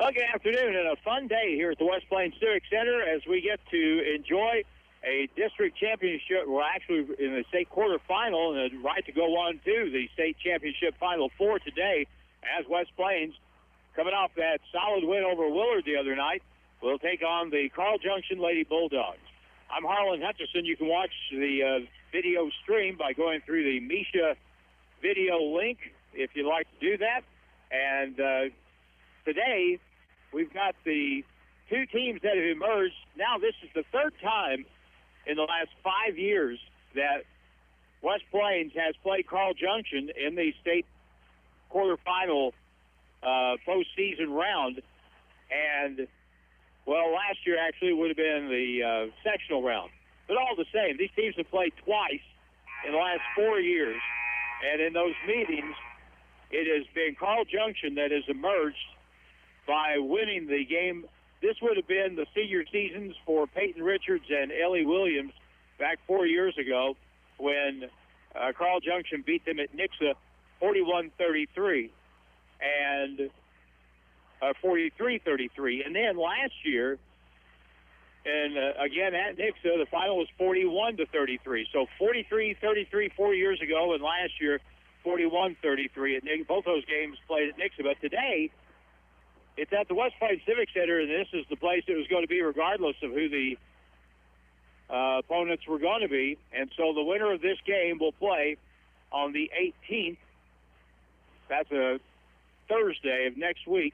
Well, good afternoon and a fun day here at the West Plains Civic Center as we get to enjoy a district championship. We're actually in the state quarterfinal and the right to go on to the state championship final four today as West Plains, coming off that solid win over Willard the other night, will take on the Carl Junction Lady Bulldogs. I'm Harlan Hutchison. You can watch the video stream by going through the Misha video link if you'd like to do that. And today, we've got the two teams that have emerged. Now, this is the third time in the last 5 years that West Plains has played Carl Junction in the state quarterfinal postseason round. And, well, last year actually would have been the sectional round. But all the same, these teams have played twice in the last 4 years. And in those meetings, it has been Carl Junction that has emerged by winning the game. This would have been the senior seasons for Peyton Richards and Ellie Williams back 4 years ago when Carl Junction beat them at Nixa 41-33 and 43-33. And then last year, and again at Nixa, the final was 41-33. So 43-33 4 years ago, and last year 41-33 at Nixa. Both those games played at Nixa. But today, it's at the West Plains Civic Center, and this is the place it was going to be regardless of who the opponents were going to be. And so the winner of this game will play on the 18th. That's a Thursday of next week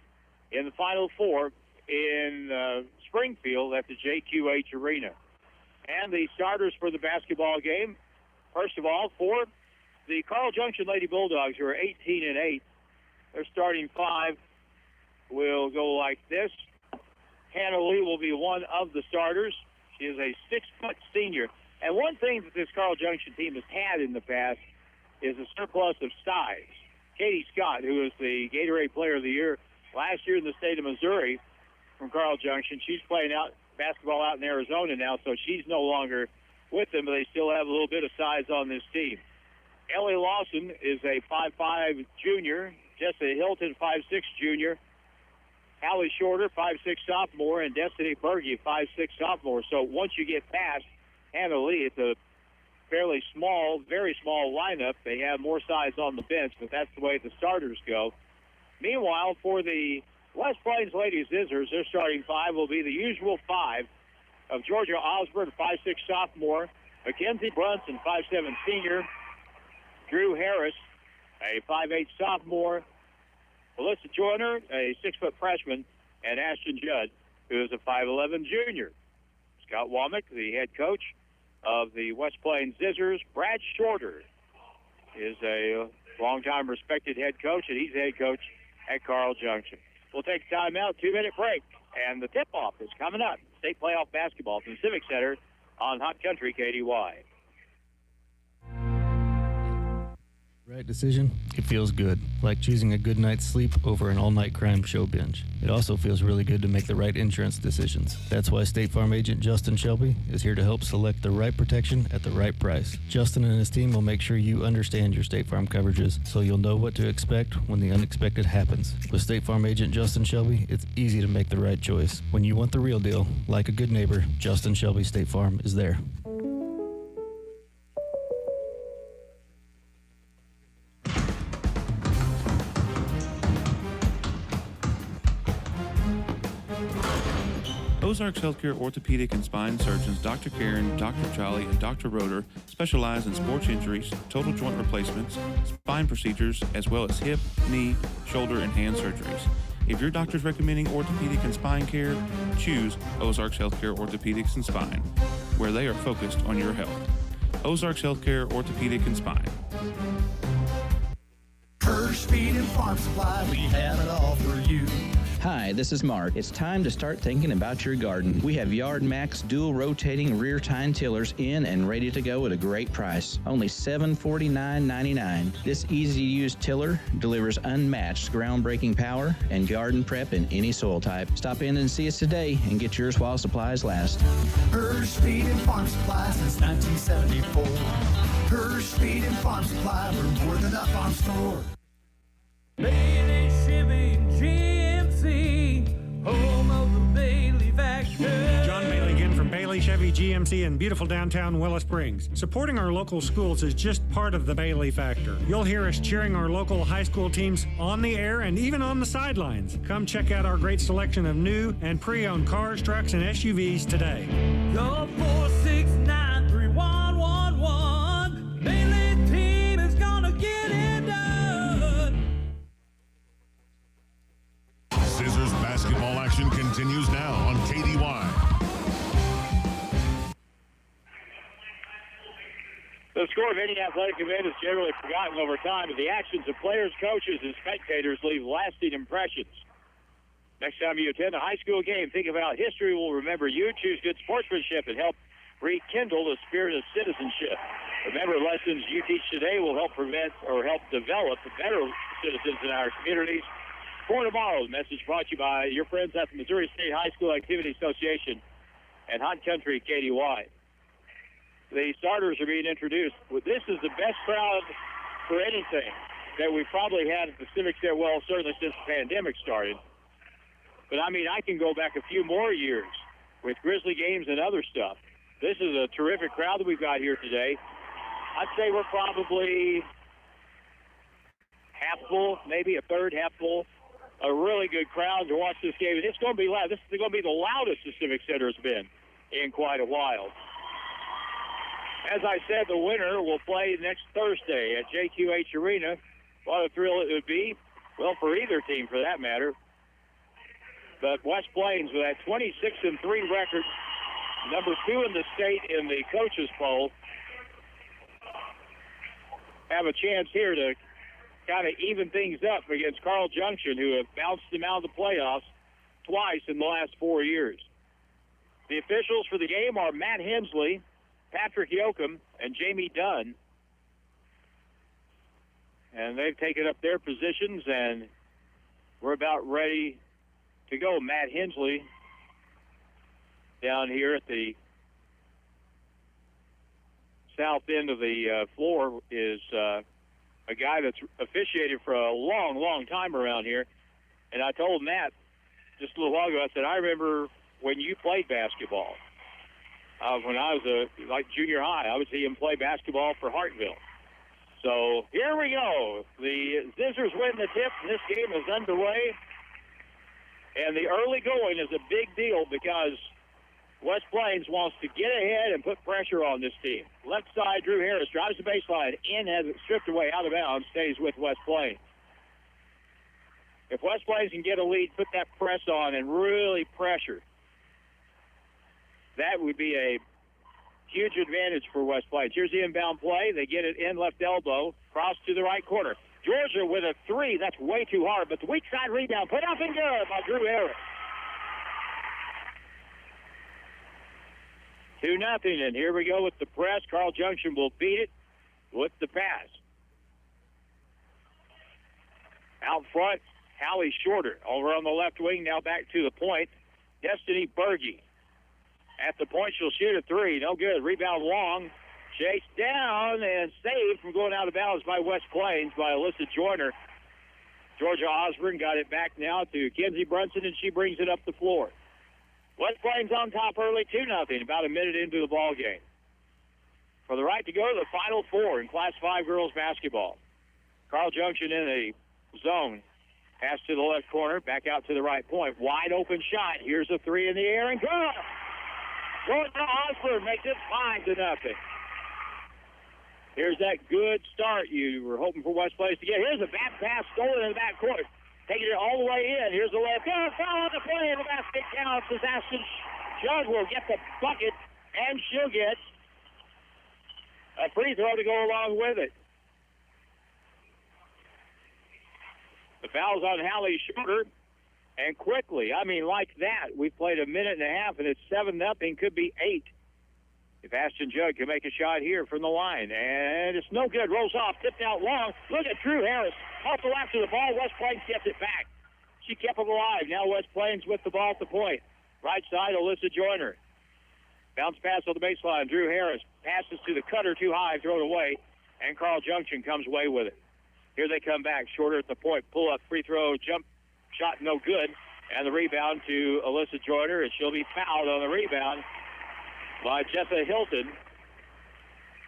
in the Final Four in Springfield at the JQH Arena. And the starters for the basketball game, first of all, for the Carl Junction Lady Bulldogs, who are 18-8, their starting five will go like this. Hannah Lee will be one of the starters. She is a 6-foot senior. And one thing that this Carl Junction team has had in the past is a surplus of size. Katie Scott, who is the Gatorade Player of the Year last year in the state of Missouri from Carl Junction, she's playing basketball out in Arizona now, so she's no longer with them, but they still have a little bit of size on this team. Ellie Lawson is a 5'5 junior. Jessica Hilton, 5'6 junior. Hallie Shorter, 5'6 sophomore, and Destiny Berge, 5'6 sophomore. So once you get past Hannah Lee, it's a fairly small, very small lineup. They have more size on the bench, but that's the way the starters go. Meanwhile, for the West Plains Lady Zizzers, their starting five will be the usual five of Georgia Osborne, 5'6 sophomore, Mackenzie Brunson, 5'7 senior, Drew Harris, a 5'8 sophomore, Melissa Joyner, a 6-foot freshman, and Ashton Judd, who is a 5'11 junior. Scott Womack, the head coach of the West Plains Zizzers. Brad Shorter is a longtime respected head coach, and he's the head coach at Carl Junction. We'll take a timeout, 2-minute break, and the tip-off is coming up. State playoff basketball from the Civic Center on Hot Country KDY. Right decision? It feels good, like choosing a good night's sleep over an all-night crime show binge. It also feels really good to make the right insurance decisions. That's why State Farm agent Justin Shelby is here to help select the right protection at the right price. Justin and his team will make sure you understand your State Farm coverages so you'll know what to expect when the unexpected happens. With State Farm agent Justin Shelby, it's easy to make the right choice. When you want the real deal, like a good neighbor, Justin Shelby State Farm is there. Ozarks Healthcare Orthopedic and Spine Surgeons Dr. Karen, Dr. Jolly, and Dr. Roeder specialize in sports injuries, total joint replacements, spine procedures, as well as hip, knee, shoulder, and hand surgeries. If your doctor's recommending orthopedic and spine care, choose Ozarks Healthcare Orthopedics and Spine, where they are focused on your health. Ozarks Healthcare Orthopedic and Spine. First Feed and Farm Supply, we have it all for you. Hi, this is Mark. It's time to start thinking about your garden. We have Yard Max dual rotating rear tine tillers in and ready to go at a great price. Only $749.99. This easy-to-use tiller delivers unmatched groundbreaking power and garden prep in any soil type. Stop in and see us today and get yours while supplies last. First Feed and Farm Supply since 1974. First Feed and Farm Supply, we're more than a farm store. Bailey Shipping GMC, Mitsubishi GMC in beautiful downtown Willow Springs. Supporting our local schools is just part of the Bailey factor. You'll hear us cheering our local high school teams on the air and even on the sidelines. Come check out our great selection of new and pre-owned cars, trucks, and SUVs today. Call 469-3111. Bailey team is gonna get it done. Zizzers basketball action continues now on KDY. The score of any athletic event is generally forgotten over time, but the actions of players, coaches, and spectators leave lasting impressions. Next time you attend a high school game, think about history will remember you. Choose good sportsmanship and help rekindle the spirit of citizenship. Remember, lessons you teach today will help prevent or help develop better citizens in our communities. For tomorrow, the message brought to you by your friends at the Missouri State High School Activity Association and Hunt Country KDY. The starters are being introduced. This is the best crowd for anything that we've probably had at the Civic Center, well, certainly since the pandemic started. But, I mean, I can go back a few more years with Grizzly games and other stuff. This is a terrific crowd that we've got here today. I'd say we're probably half full, maybe a third half full. A really good crowd to watch this game. And it's going to be loud. This is going to be the loudest the Civic Center has been in quite a while. As I said, the winner will play next Thursday at JQH Arena. What a thrill it would be, well, for either team for that matter. But West Plains, with that 26-3 record, number 2 in the state in the coaches poll, have a chance here to kind of even things up against Carl Junction, who have bounced them out of the playoffs twice in the last 4 years. The officials for the game are Matt Hensley, Patrick Yoakum, and Jamie Dunn. And they've taken up their positions, and we're about ready to go. Matt Hensley down here at the south end of the floor is a guy that's officiated for a long, long time around here. And I told Matt just a little while ago, I said, I remember when you played basketball. When I was like junior high, I would see him play basketball for Hartville. So here we go. The Zizzers win the tip, and this game is underway. And the early going is a big deal because West Plains wants to get ahead and put pressure on this team. Left side, Drew Harris drives the baseline in, has it stripped away out of bounds, stays with West Plains. If West Plains can get a lead, put that press on, and really pressure, that would be a huge advantage for West Plains. Here's the inbound play. They get it in left elbow, cross to the right corner. Georgia with a three. That's way too hard, but the weak side rebound put up and good by Drew Harris. 2-0, and here we go with the press. Carl Junction will beat it with the pass. Out front, Hallie Shorter over on the left wing, now back to the point. Destiny Berge. At the point, she'll shoot a three. No good. Rebound long. Chased down and saved from going out of bounds by West Plains by Alyssa Joyner. Georgia Osborne got it back now to Kenzie Brunson, and she brings it up the floor. West Plains on top early, 2-0, about a minute into the ball game. For the right to go to the Final Four in Class 5 girls basketball. Carl Junction in a zone. Pass to the left corner, back out to the right point. Wide open shot. Here's a three in the air, and good! Georgia Osborne makes it 5-0. Here's that good start you were hoping for West Plains to get. Here's a back pass stolen in the back court. Taking it all the way in. Here's the left. Good foul on the play, and the basket counts as Ashton Judd will get the bucket, and she'll get a free throw to go along with it. The foul's on Hallie Shorter. And quickly, I mean, like that, we've played a minute and a half, and it's 7-0, could be 8. If Ashton Judd can make a shot here from the line. And it's no good. Rolls off, tipped out long. Look at Drew Harris. Off the left of the ball. West Plains gets it back. She kept it alive. Now West Plains with the ball at the point. Right side, Alyssa Joyner. Bounce pass on the baseline. Drew Harris passes to the cutter too high, thrown away. And Carl Junction comes away with it. Here they come back. Shorter at the point. Pull up, free throw, jump. Shot no good, and the rebound to Alyssa Joyner, and she'll be fouled on the rebound. by Jessa Hilton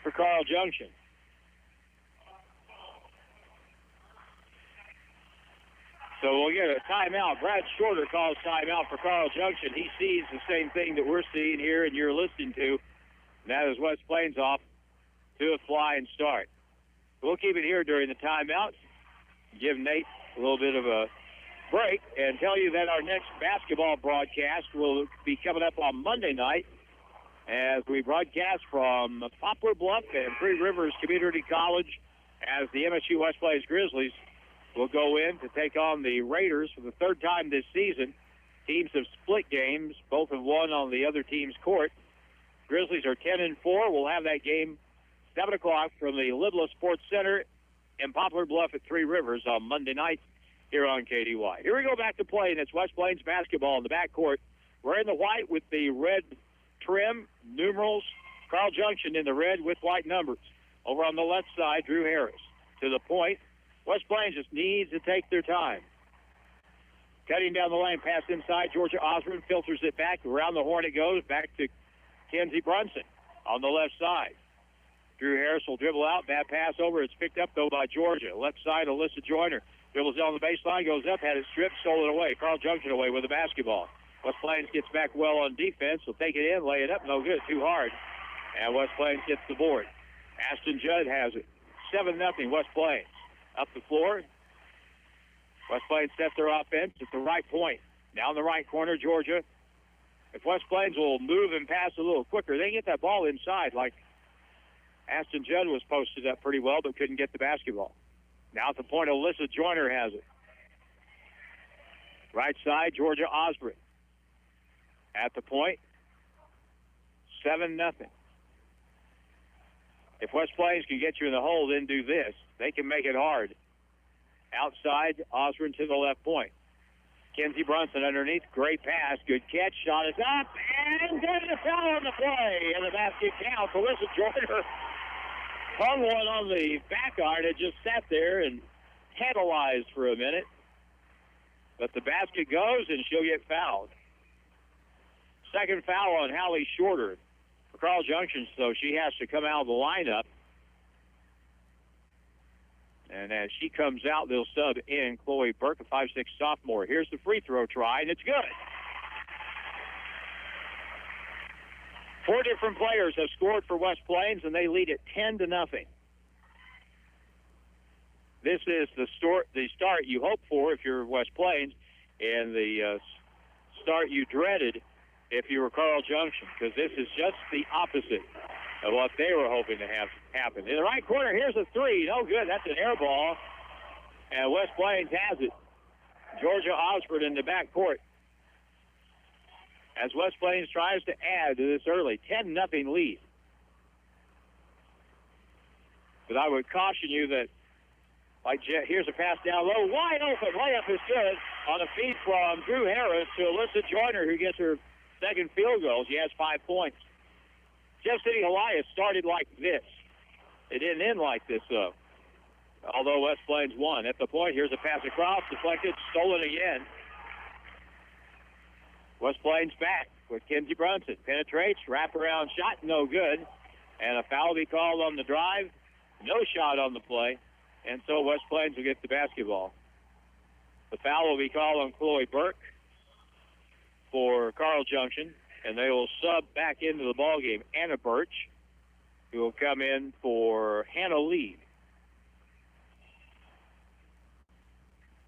for Carl Junction. So we'll get a timeout. Brad Shorter calls timeout for Carl Junction. He sees the same thing that we're seeing here and you're listening to. And that is West Plains off to a flying start. We'll keep it here during the timeout. Give Nate a little bit of a break and tell you that our next basketball broadcast will be coming up on Monday night as we broadcast from Poplar Bluff and Three Rivers Community College as the MSU West Plains Grizzlies will go in to take on the Raiders for the third time this season. Teams have split games. Both have won on the other team's court. Grizzlies are 10-4. We'll have that game 7 o'clock from the Lidla Sports Center in Poplar Bluff at Three Rivers on Monday night here on KDY. Here we go back to play, and it's West Plains basketball in the backcourt. We're in the white with the red trim, numerals. Carl Junction in the red with white numbers. Over on the left side, Drew Harris to the point. West Plains just needs to take their time. Cutting down the lane, pass inside. Georgia Osborne filters it back. Around the horn it goes. Back to Kenzie Brunson on the left side. Drew Harris will dribble out. Bad pass over. It's picked up, though, by Georgia. Left side, Alyssa Joyner. Dribbles down the baseline, goes up, had it stripped, stole it away. Carl Junction away with the basketball. West Plains gets back well on defense. Will take it in, lay it up. No good. Too hard. And West Plains gets the board. Ashton Judd has it. 7-0 West Plains. Up the floor. West Plains sets their offense at the right point. Down the right corner, Georgia. If West Plains will move and pass a little quicker, they get that ball inside like Ashton Judd was posted up pretty well but couldn't get the basketball. Now at the point, Alyssa Joyner has it. Right side, Georgia Osborne. At the point, 7-0. If West Plains can get you in the hole, then do this. They can make it hard. Outside, Osborne to the left point. Kenzie Brunson underneath. Great pass. Good catch. Shot is up. And there's a foul on the play. And the basket counts. Alyssa Joyner hung one on the back iron. It just sat there and tantalized for a minute. But the basket goes, and she'll get fouled. Second foul on Hallie Shorter for Carl Junction, so she has to come out of the lineup. And as she comes out, they'll sub in Chloe Burke, a 5'6" sophomore. Here's the free throw try, and it's good. 4 different players have scored for West Plains, and they lead it 10-0. This is the start you hope for if you're West Plains, and the start you dreaded if you were Carl Junction, because this is just the opposite of what they were hoping to have happen. In the right corner, here's a three. No good. That's an air ball. And West Plains has it. Georgia Osborne in the backcourt. As West Plains tries to add to this early 10-0 lead. But I would caution you that, here's a pass down low. Wide open. Layup is good on a feed from Drew Harris to Alyssa Joyner, who gets her second field goal. She has 5 points. Jeff City Elias started like this. It didn't end like this, though. Although West Plains won. At the point, here's a pass across, deflected, stolen again. West Plains back with Kenzie Brunson. Penetrates, wraparound shot, no good. And a foul will be called on the drive. No shot on the play. And so West Plains will get the basketball. The foul will be called on Chloe Burke for Carl Junction. And they will sub back into the ballgame Anna Birch, who will come in for Hannah Lee.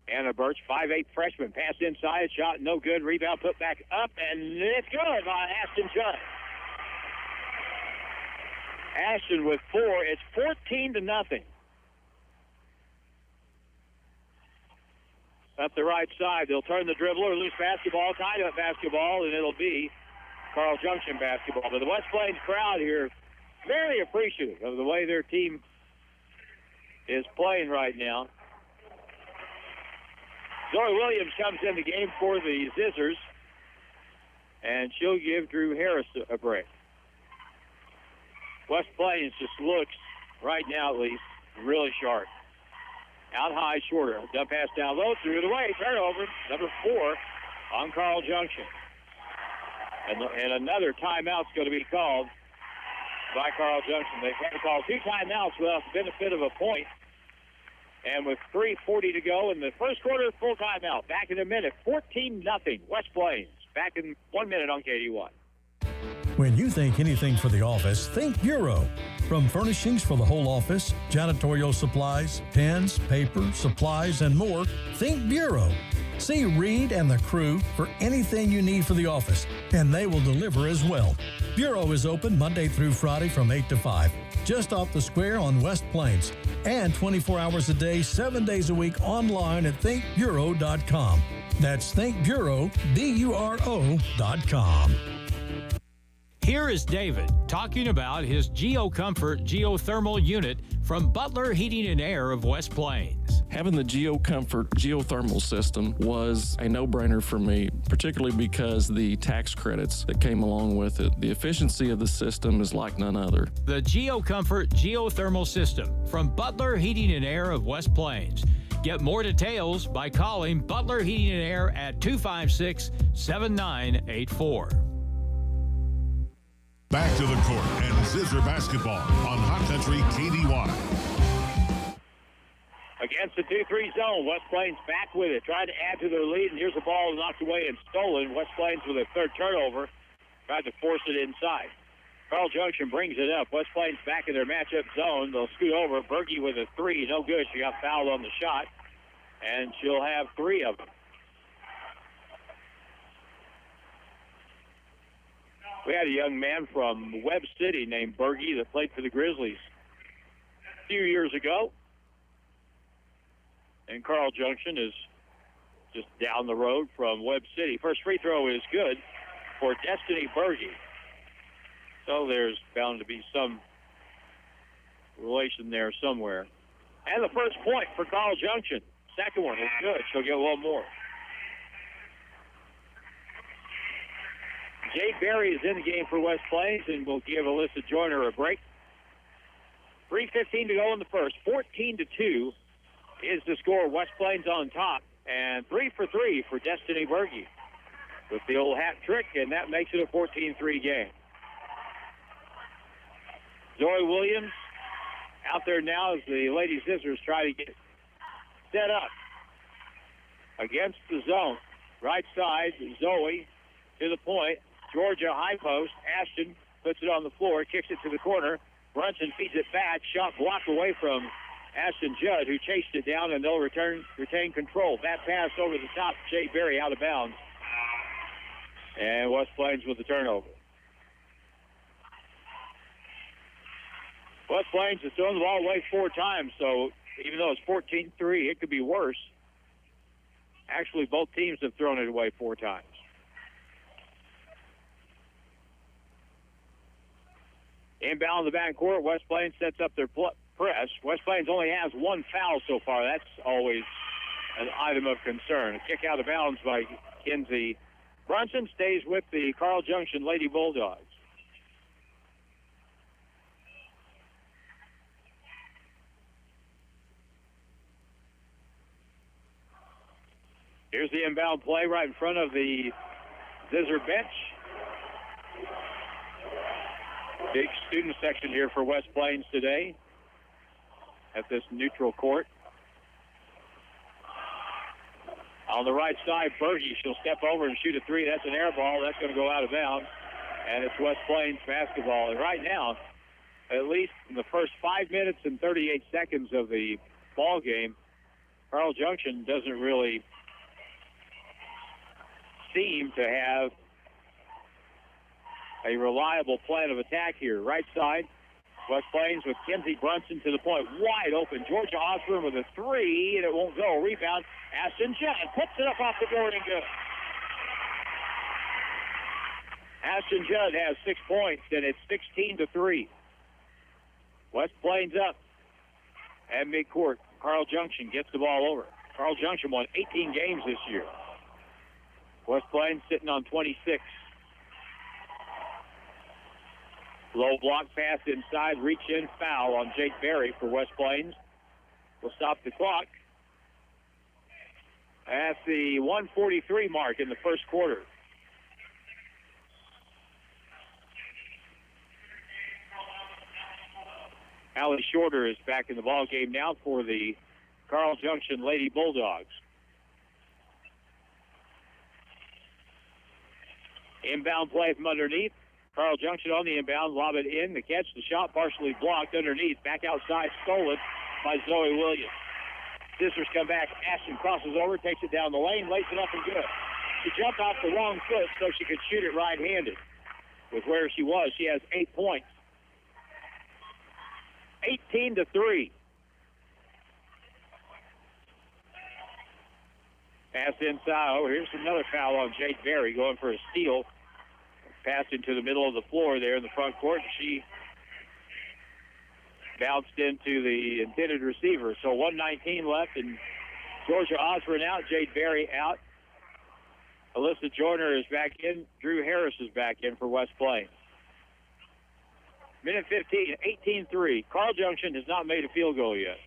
Anna Birch, 5'8" freshman, pass inside, shot no good, rebound put back up, and it's good by Ashton Judd. Ashton with 4. It's 14-0. Up the right side, they'll turn the dribbler, loose basketball, tied-up basketball, and it'll be Carl Junction basketball. But the West Plains crowd here, very appreciative of the way their team is playing right now. Zoe Williams comes in the game for the Zizzers, and she'll give Drew Harris a break. West Plains just looks, right now at least, really sharp. Out high, Shorter. Dump pass down low, threw it away. Turnover, number 4 on Carl Junction. And another timeout's going to be called by Carl Junction. They've had to call 2 timeouts without the benefit of a point. And with 3:40 to go in the first quarter, full timeout. Back in a minute, 14-0, West Plains. Back in 1 minute on KD1. When you think anything for the office, think Bureau. From furnishings for the whole office, janitorial supplies, pens, paper, supplies, and more, think Bureau. See Reed and the crew for anything you need for the office, and they will deliver as well. Bureau is open Monday through Friday from 8 to 5, just off the square on West Plains, and 24 hours a day, 7 days a week online at thinkbureau.com. That's thinkbureau.com. Here is David talking about his GeoComfort geothermal unit from Butler Heating and Air of West Plains. Having the GeoComfort geothermal system was a no-brainer for me, particularly because the tax credits that came along with it. The efficiency of the system is like none other. The GeoComfort geothermal system from Butler Heating and Air of West Plains. Get more details by calling Butler Heating and Air at 256-7984. Back to the court and Zizzer basketball on Hot Country KD1. Against the 2-3 zone, West Plains back with it, trying to add to their lead, and here's a ball knocked away and stolen. West Plains with a third turnover, tried to force it inside. Carl Junction brings it up. West Plains back in their matchup zone. They'll scoot over. Berge with a 3, no good. She got fouled on the shot, and she'll have 3 of them. We had a young man from Webb City named Berge that played for the Grizzlies a few years ago. And Carl Junction is just down the road from Webb City. First free throw is good for Destiny Berge. So there's bound to be some relation there somewhere. And the first point for Carl Junction. Second one is good. She'll get one more. Jade Berry is in the game for West Plains, and we'll give Alyssa Joyner a break. 3:15 to go in the first. 14-2 is the score. West Plains on top, and 3 for 3 for Destiny Berge with the old hat trick, and that makes it a 14-3 game. Zoe Williams out there now as the Lady Zizzers try to get set up against the zone. Right side, Zoe to the point. Georgia high post. Ashton puts it on the floor, kicks it to the corner. Brunson feeds it back. Shot blocked away from Ashton Judd, who chased it down, and they'll retain control. That pass over the top. Jay Berry out of bounds. And West Plains with the turnover. West Plains has thrown the ball away 4 times, so even though it's 14-3, it could be worse. Actually, both teams have thrown it away 4 times. Inbound in the backcourt, West Plains sets up their press. West Plains only has 1 foul so far. That's always an item of concern. A kick out of bounds by Kinsey Brunson stays with the Carl Junction Lady Bulldogs. Here's the inbound play right in front of the Zizzer bench. Big student section here for West Plains today at this neutral court. On the right side, Berge, she'll step over and shoot a 3. That's an air ball. That's going to go out of bounds, and it's West Plains basketball. And right now, at least in the first 5 minutes and 38 seconds of the ball game, Carl Junction doesn't really seem to have a reliable plan of attack here. Right side, West Plains with Kinsey Brunson to the point. Wide open. Georgia Osborne with a 3, and it won't go. Rebound. Ashton Judd puts it up off the board and good. Ashton Judd has 6 points, and it's 16-3. West Plains up at midcourt. Carl Junction gets the ball over. Carl Junction won 18 games this year. West Plains sitting on 26. Low block pass inside, reach in, foul on Jake Berry for West Plains. We'll stop the clock at the 1:43 mark in the first quarter. Allie Shorter is back in the ball game now for the Carl Junction Lady Bulldogs. Inbound play from underneath. Carl Junction on the inbound, lob it in. The catch, the shot partially blocked underneath. Back outside, stolen by Zoe Williams. Zizzers come back. Ashton crosses over, takes it down the lane, lays it up and good. She jumped off the wrong foot so she could shoot it right-handed. With where she was, she has 8 points. 18-3. Pass inside. Oh, here's another foul on Jade Berry going for a steal. Passed into the middle of the floor there in the front court. She bounced into the intended receiver. So 1:19 left, and Georgia Osborne out, Jade Berry out. Alyssa Joyner is back in. Drew Harris is back in for West Plains. Minute 15, 18-3. Carl Junction has not made a field goal yet.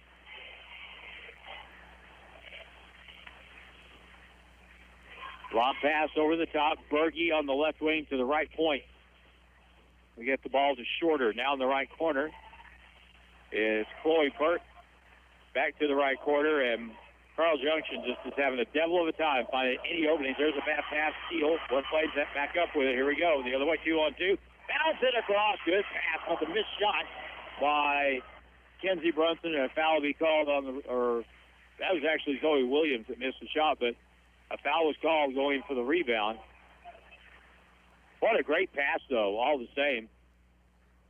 Lob pass over the top. Berge on the left wing to the right point. We get the ball to Shorter. Now in the right corner is Chloe Burt. Back to the right corner, and Carl Junction just is having a devil of a time finding any openings. There's a bad pass, steal. West Plains that back up with it. Here we go. The other way, 2-on-2. Bounce it across. Good pass with a missed shot by Kenzie Brunson, and a foul will be called on the, or that was actually Zoe Williams that missed the shot, but a foul was called going for the rebound. What a great pass, though, all the same.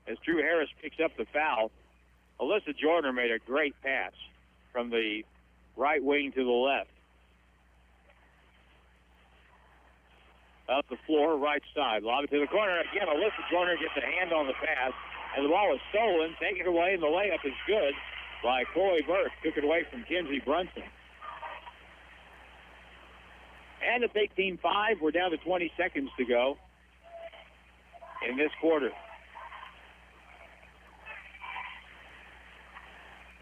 As Drew Harris picks up the foul, Alyssa Joyner made a great pass from the right wing to the left. Up the floor, right side. Lob it to the corner. Again, Alyssa Joyner gets a hand on the pass, and the ball is stolen. Taken away, and the layup is good by Chloe Burke. Took it away from Kenzie Brunson. And it's 18-5. We're down to 20 seconds to go in this quarter.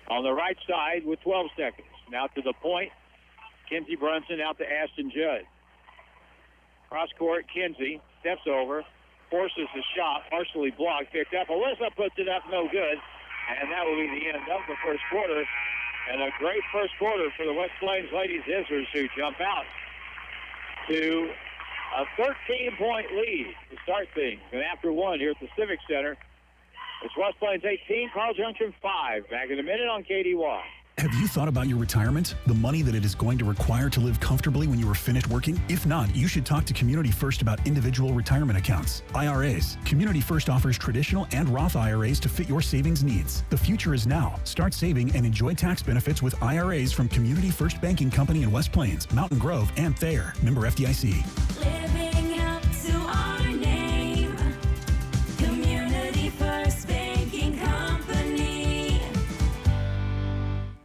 On the right side with 12 seconds. Now to the point. Kenzie Brunson out to Ashton Judd. Cross court, Kenzie steps over, forces the shot, partially blocked, picked up. Alyssa puts it up, no good. And that will be the end of the first quarter. And a great first quarter for the West Plains Lady Zizzers, who jump out to a 13-point lead to start things. And after one here at the Civic Center, it's West Plains 18, Carl Junction 5. Back in a minute on KDY. Have you thought about your retirement? The money that it is going to require to live comfortably when you are finished working? If not, you should talk to Community First about individual retirement accounts, IRAs. Community First offers traditional and Roth IRAs to fit your savings needs. The future is now. Start saving and enjoy tax benefits with IRAs from Community First Banking Company in West Plains, Mountain Grove, and Thayer. Member FDIC. Living up to our name. Community First Banking Company.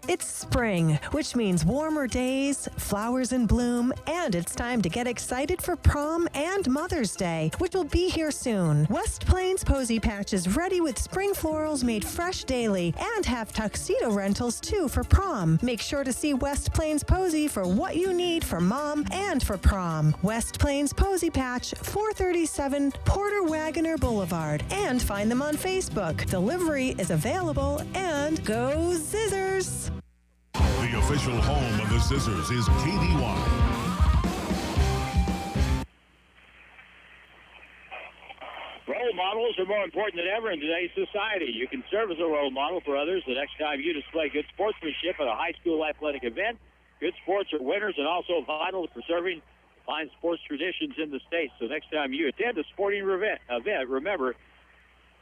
It's spring, which means warmer days, flowers in bloom, and it's time to get excited for prom and Mother's Day, which will be here soon. West Plains Posy Patch is ready with spring florals made fresh daily and have tuxedo rentals too for prom. Make sure to see West Plains Posy for what you need for mom and for prom. West Plains Posy Patch, 437 Porter Wagoner Boulevard, and find them on Facebook. Delivery is available, and go Zizzers! The official home of the Zizzers is KDY. Role models are more important than ever in today's society. You can serve as a role model for others the next time you display good sportsmanship at a high school athletic event. Good sports are winners and also vital to preserving fine sports traditions in the state. So next time you attend a sporting event, remember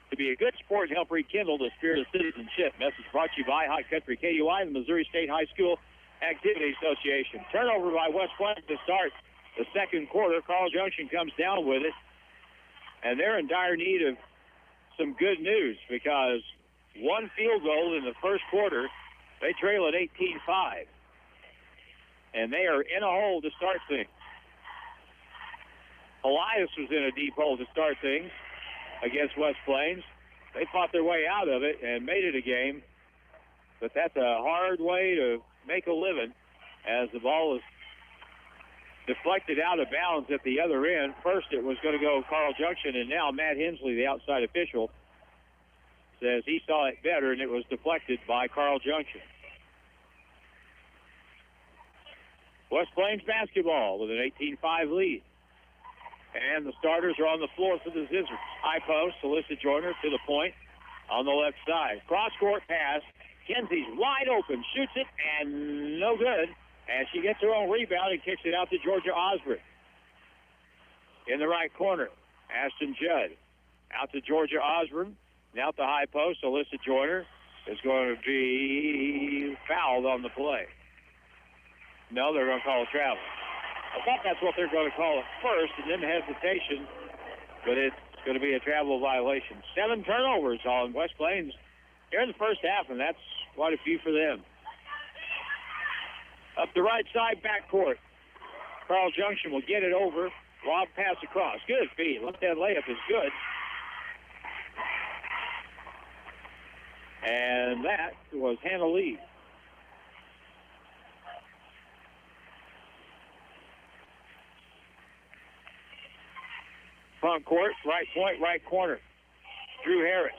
to be a good sport and help rekindle the spirit of citizenship. Message brought to you by High Country KUI and the Missouri State High School Activity Association. Turnover by West Plains to start the second quarter. Carl Junction comes down with it, and they're in dire need of some good news because one field goal in the first quarter, they trail at 18-5, and they are in a hole to start things. Elias was in a deep hole to start things against West Plains. They fought their way out of it and made it a game, but that's a hard way to make a living as the ball is deflected out of bounds at the other end. First it was going to go Carl Junction, and now Matt Hensley, the outside official, says he saw it better, and it was deflected by Carl Junction. West Plains basketball with an 18-5 lead. And the starters are on the floor for the Zizzers. High post, Alyssa Joyner to the point on the left side. Cross-court pass. Kenzie's wide open, shoots it, and no good. And she gets her own rebound and kicks it out to Georgia Osborne. In the right corner, Ashton Judd. Out to Georgia Osborne. Now at the high post, Alyssa Joyner is going to be fouled on the play. No, they're going to call a travel. I thought that's what they're going to call it first, and then hesitation, but it's going to be a travel violation. 7 turnovers on West Plains here in the first half, and that's quite a few for them. Up the right side backcourt. Carl Junction will get it over. Lob pass across. Good feed. Left-hand layup is good. And that was Hannah Lee. Front court, right point, right corner. Drew Harris.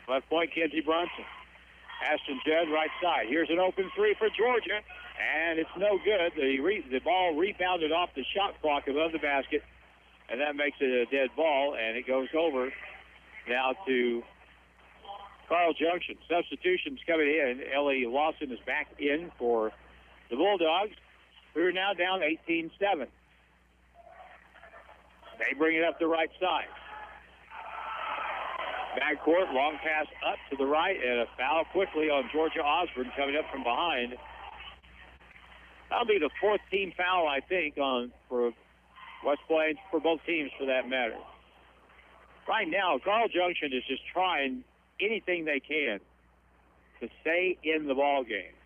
Left point, Kenzie Brunson. Ashton Judd, right side. Here's an open three for Georgia, and it's no good. The ball rebounded off the shot clock above the basket, and that makes it a dead ball, and it goes over now to Carl Junction. Substitutions coming in. Ellie Lawson is back in for the Bulldogs, who are now down 18-7. They bring it up the right side. Backcourt, long pass up to the right, and a foul quickly on Georgia Osborne coming up from behind. That'll be the 4th team foul, I think, for West Plains, for both teams for that matter. Right now, Carl Junction is just trying anything they can to stay in the ball game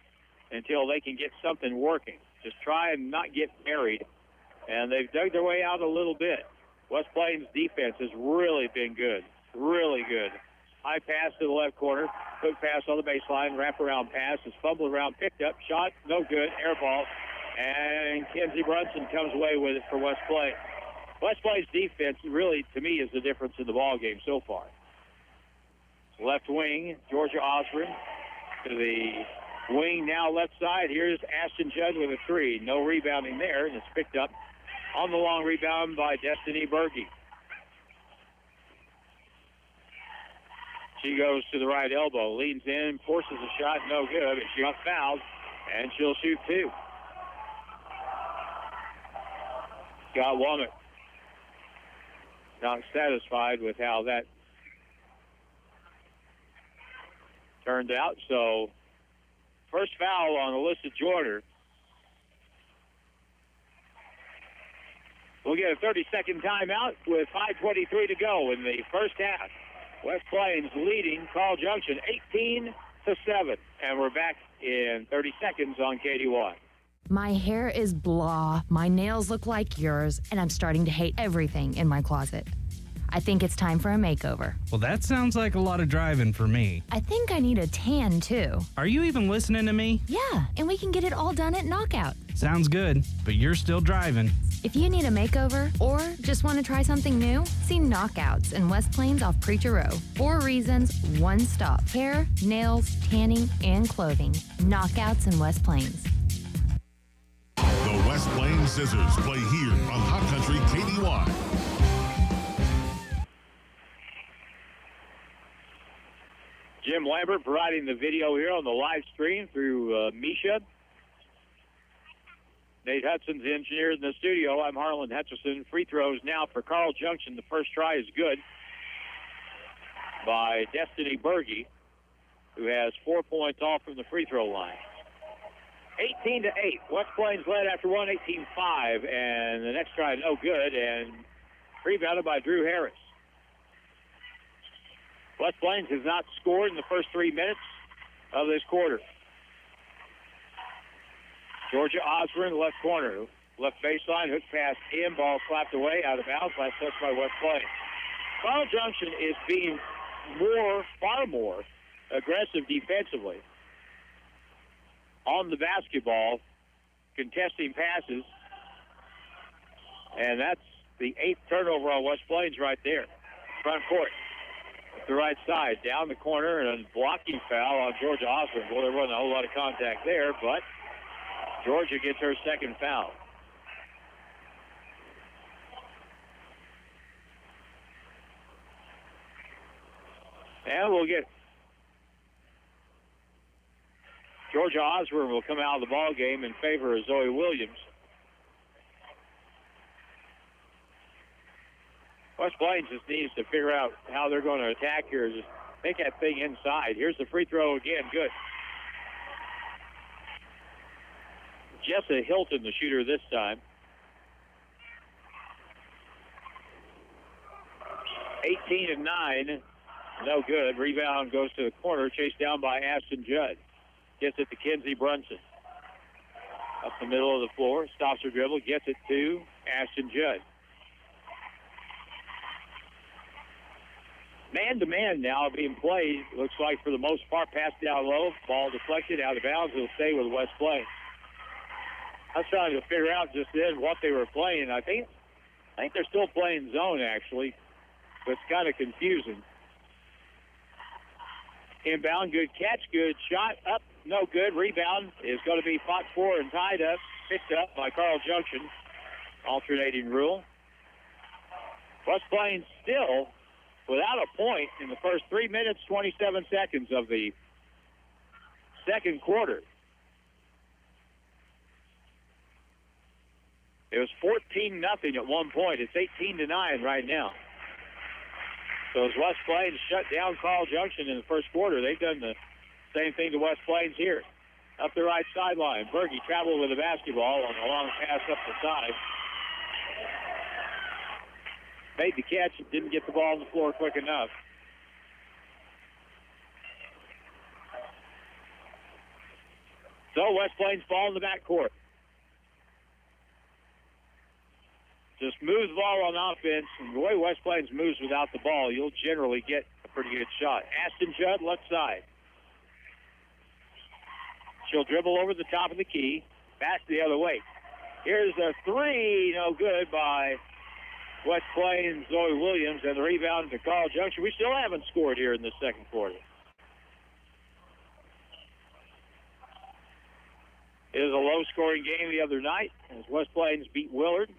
until they can get something working. Just try and not get buried. And they've dug their way out a little bit. West Plains defense has really been good. Really good. High pass to the left corner. Quick pass on the baseline. Wraparound pass. Is fumbled around. Picked up. Shot. No good. Air ball. And Kenzie Brunson comes away with it for West Plains. West Plains defense really, to me, is the difference in the ball game so far. Left wing. Georgia Osborne to the wing now left side. Here's Ashton Judd with a 3. No rebounding there. And it's picked up on the long rebound by Destiny Berge. She goes to the right elbow, leans in, forces a shot, no good, but she got fouled, and she'll shoot 2. Scott Womack not satisfied with how that turned out, so first foul on Alyssa Joyner. We'll get a 30-second timeout with 5:23 to go in the first half. West Plains leading Carl Junction 18-7. And we're back in 30 seconds on KDY. My hair is blah, my nails look like yours, and I'm starting to hate everything in my closet. I think it's time for a makeover. Well, that sounds like a lot of driving for me. I think I need a tan, too. Are you even listening to me? Yeah, and we can get it all done at Knockout. Sounds good, but you're still driving. If you need a makeover or just want to try something new, see Knockouts in West Plains off Preacher Row. 4 reasons, 1 stop. Hair, nails, tanning, and clothing. Knockouts in West Plains. The West Plains Zizzers play here on Hot Country KDY. Jim Lambert providing the video here on the live stream through Misha. Nate Hudson's the engineer in the studio. I'm Harlan Hutchison. Free throws now for Carl Junction. The first try is good by Destiny Berge, who has 4 points off from the free throw line. 18-8. West Plains led after 1, 18-5, and the next try no good, and rebounded by Drew Harris. West Plains has not scored in the first 3 minutes of this quarter. Georgia Osborne, left corner. Left baseline, hook pass in, ball slapped away, out of bounds, last touch by West Plains. Carl Junction is being far more aggressive defensively on the basketball, contesting passes, and that's the 8th turnover on West Plains right there. Front court. the right side, down the corner, and a blocking foul on Georgia Osborne. Well, there wasn't a whole lot of contact there, but Georgia gets her second foul. And we'll get Georgia Osborne will come out of the ball game in favor of Zoe Williams. West Plains just needs to figure out how they're going to attack here. Just make that thing inside. Here's the free throw again. Good. Jessa Hilton, the shooter this time. 18-9. No good. Rebound goes to the corner. Chased down by Ashton Judd. Gets it to Kenzie Brunson. Up the middle of the floor. Stops her dribble. Gets it to Ashton Judd. Man-to-man now being played. Looks like for the most part passed down low. Ball deflected out of bounds. It'll stay with West Plains. I was trying to figure out just then what they were playing. I think they're still playing zone, actually. But it's kind of confusing. Inbound, good catch, good shot. Up, no good. Rebound is going to be fought for and tied up. Picked up by Carl Junction. Alternating rule. West Plains still without a point in the first 3 minutes, 27 seconds of the second quarter. It was 14-0 at one point. It's 18-9 right now. So as West Plains shut down Carl Junction in the first quarter, they've done the same thing to West Plains here. Up the right sideline. Berge traveled with the basketball on a long pass up the side. Made the catch and didn't get the ball on the floor quick enough. So West Plains ball in the backcourt. Just moves the ball on offense, and the way West Plains moves without the ball, you'll generally get a pretty good shot. Ashton Judd, left side. She'll dribble over the top of the key, back the other way. Here's a three, no good by West Plains, Zoe Williams, and the rebound to Carl Junction. We still haven't scored here in the second quarter. It was a low-scoring game the other night as West Plains beat Willard.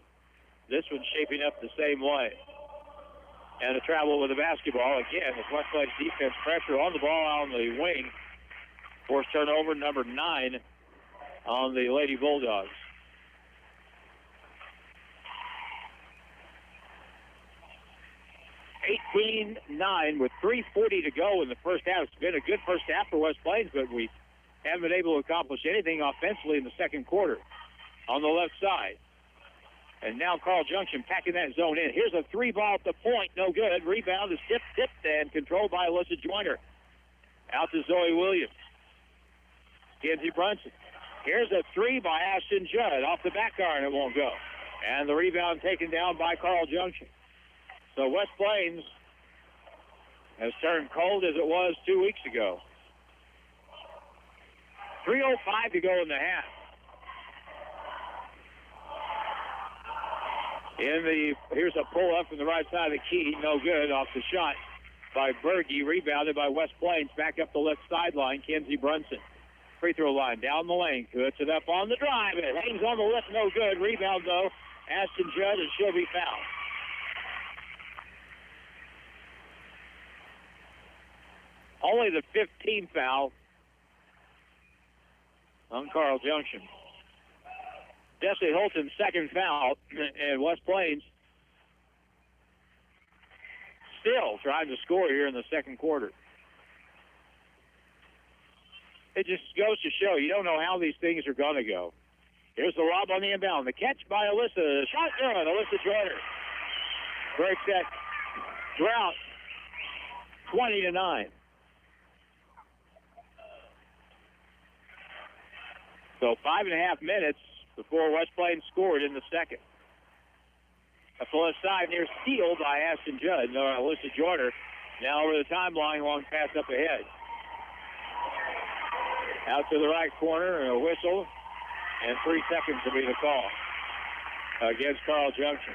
This one's shaping up the same way. And a travel with the basketball again as West Plains defense pressure on the ball on the wing. Forced turnover number 9 on the Lady Bulldogs. (18-9) with 3:40 to go in the first half. It's been a good first half for West Plains, but we haven't been able to accomplish anything offensively in the second quarter. On the left side. And now Carl Junction packing that zone in. Here's a three ball at the point. No good. Rebound is tipped, and controlled by Alyssa Joyner. Out to Zoe Williams. Kenzie Brunson. Here's a three by Ashton Judd. Off the back iron, it won't go. And the rebound taken down by Carl Junction. So West Plains has turned cold as it was 2 weeks ago. 3:05 to go in the half. Here's a pull up from the right side of the key. No good. Off the shot by Berge. Rebounded by West Plains. Back up the left sideline. Kenzie Brunson. Free throw line. Down the lane. Puts it up on the drive. It hangs on the lip. No good. Rebound, though. Ashton Judd, and she'll be fouled. Only the 15th foul on Carl Junction. Jesse Holton's second foul, and West Plains still trying to score here in the second quarter. It just goes to show you don't know how these things are going to go. Here's the lob on the inbound. The catch by Alyssa. Shot good. Alyssa Joyner breaks that drought 20-9. So 5.5 minutes before West Plains scored in the second. Up the left side near steal by Ashton Judd. No, Alyssa Joyner now over the timeline, long pass up ahead. Out to the right corner, and a whistle, and 3 seconds will be the call against Carl Junction.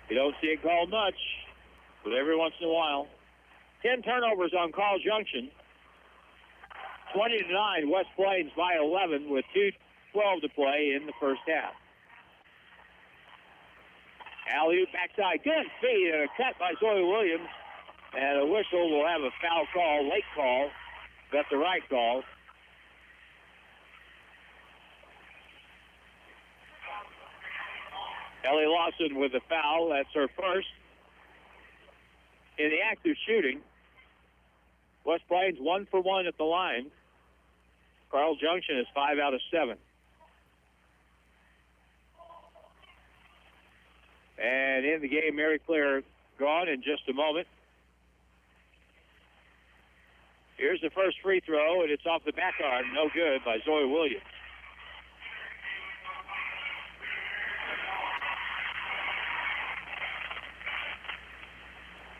You don't see it called much, but every once in a while. 10 turnovers on Carl Junction. 20-9, West Plains by 11 with 2:12 to play in the first half. Alley-oop backside, good feed, and a cut by Zoe Williams. And a whistle will have a foul call, late call. That's the right call. Ellie Lawson with the foul. That's her first. In the act of shooting, West Plains 1 for 1 at the line. Carl Junction is 5 out of 7. And in the game, Mary Claire gone in just a moment. Here's the first free throw, and it's off the back arm. No good by Zoe Williams.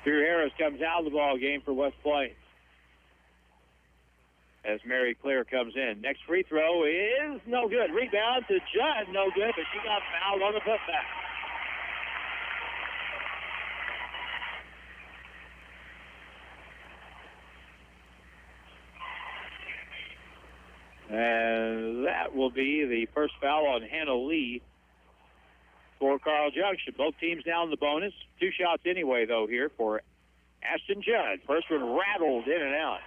Drew Harris comes out of the ball game for West Plains as Mary Claire comes in. Next free throw is no good. Rebound to Judd, no good, but she got fouled on the putback. And that will be the first foul on Hannah Lee for Carl Junction. Both teams now in the bonus. 2 shots anyway, though, here for Ashton Judd. First one rattled in and out.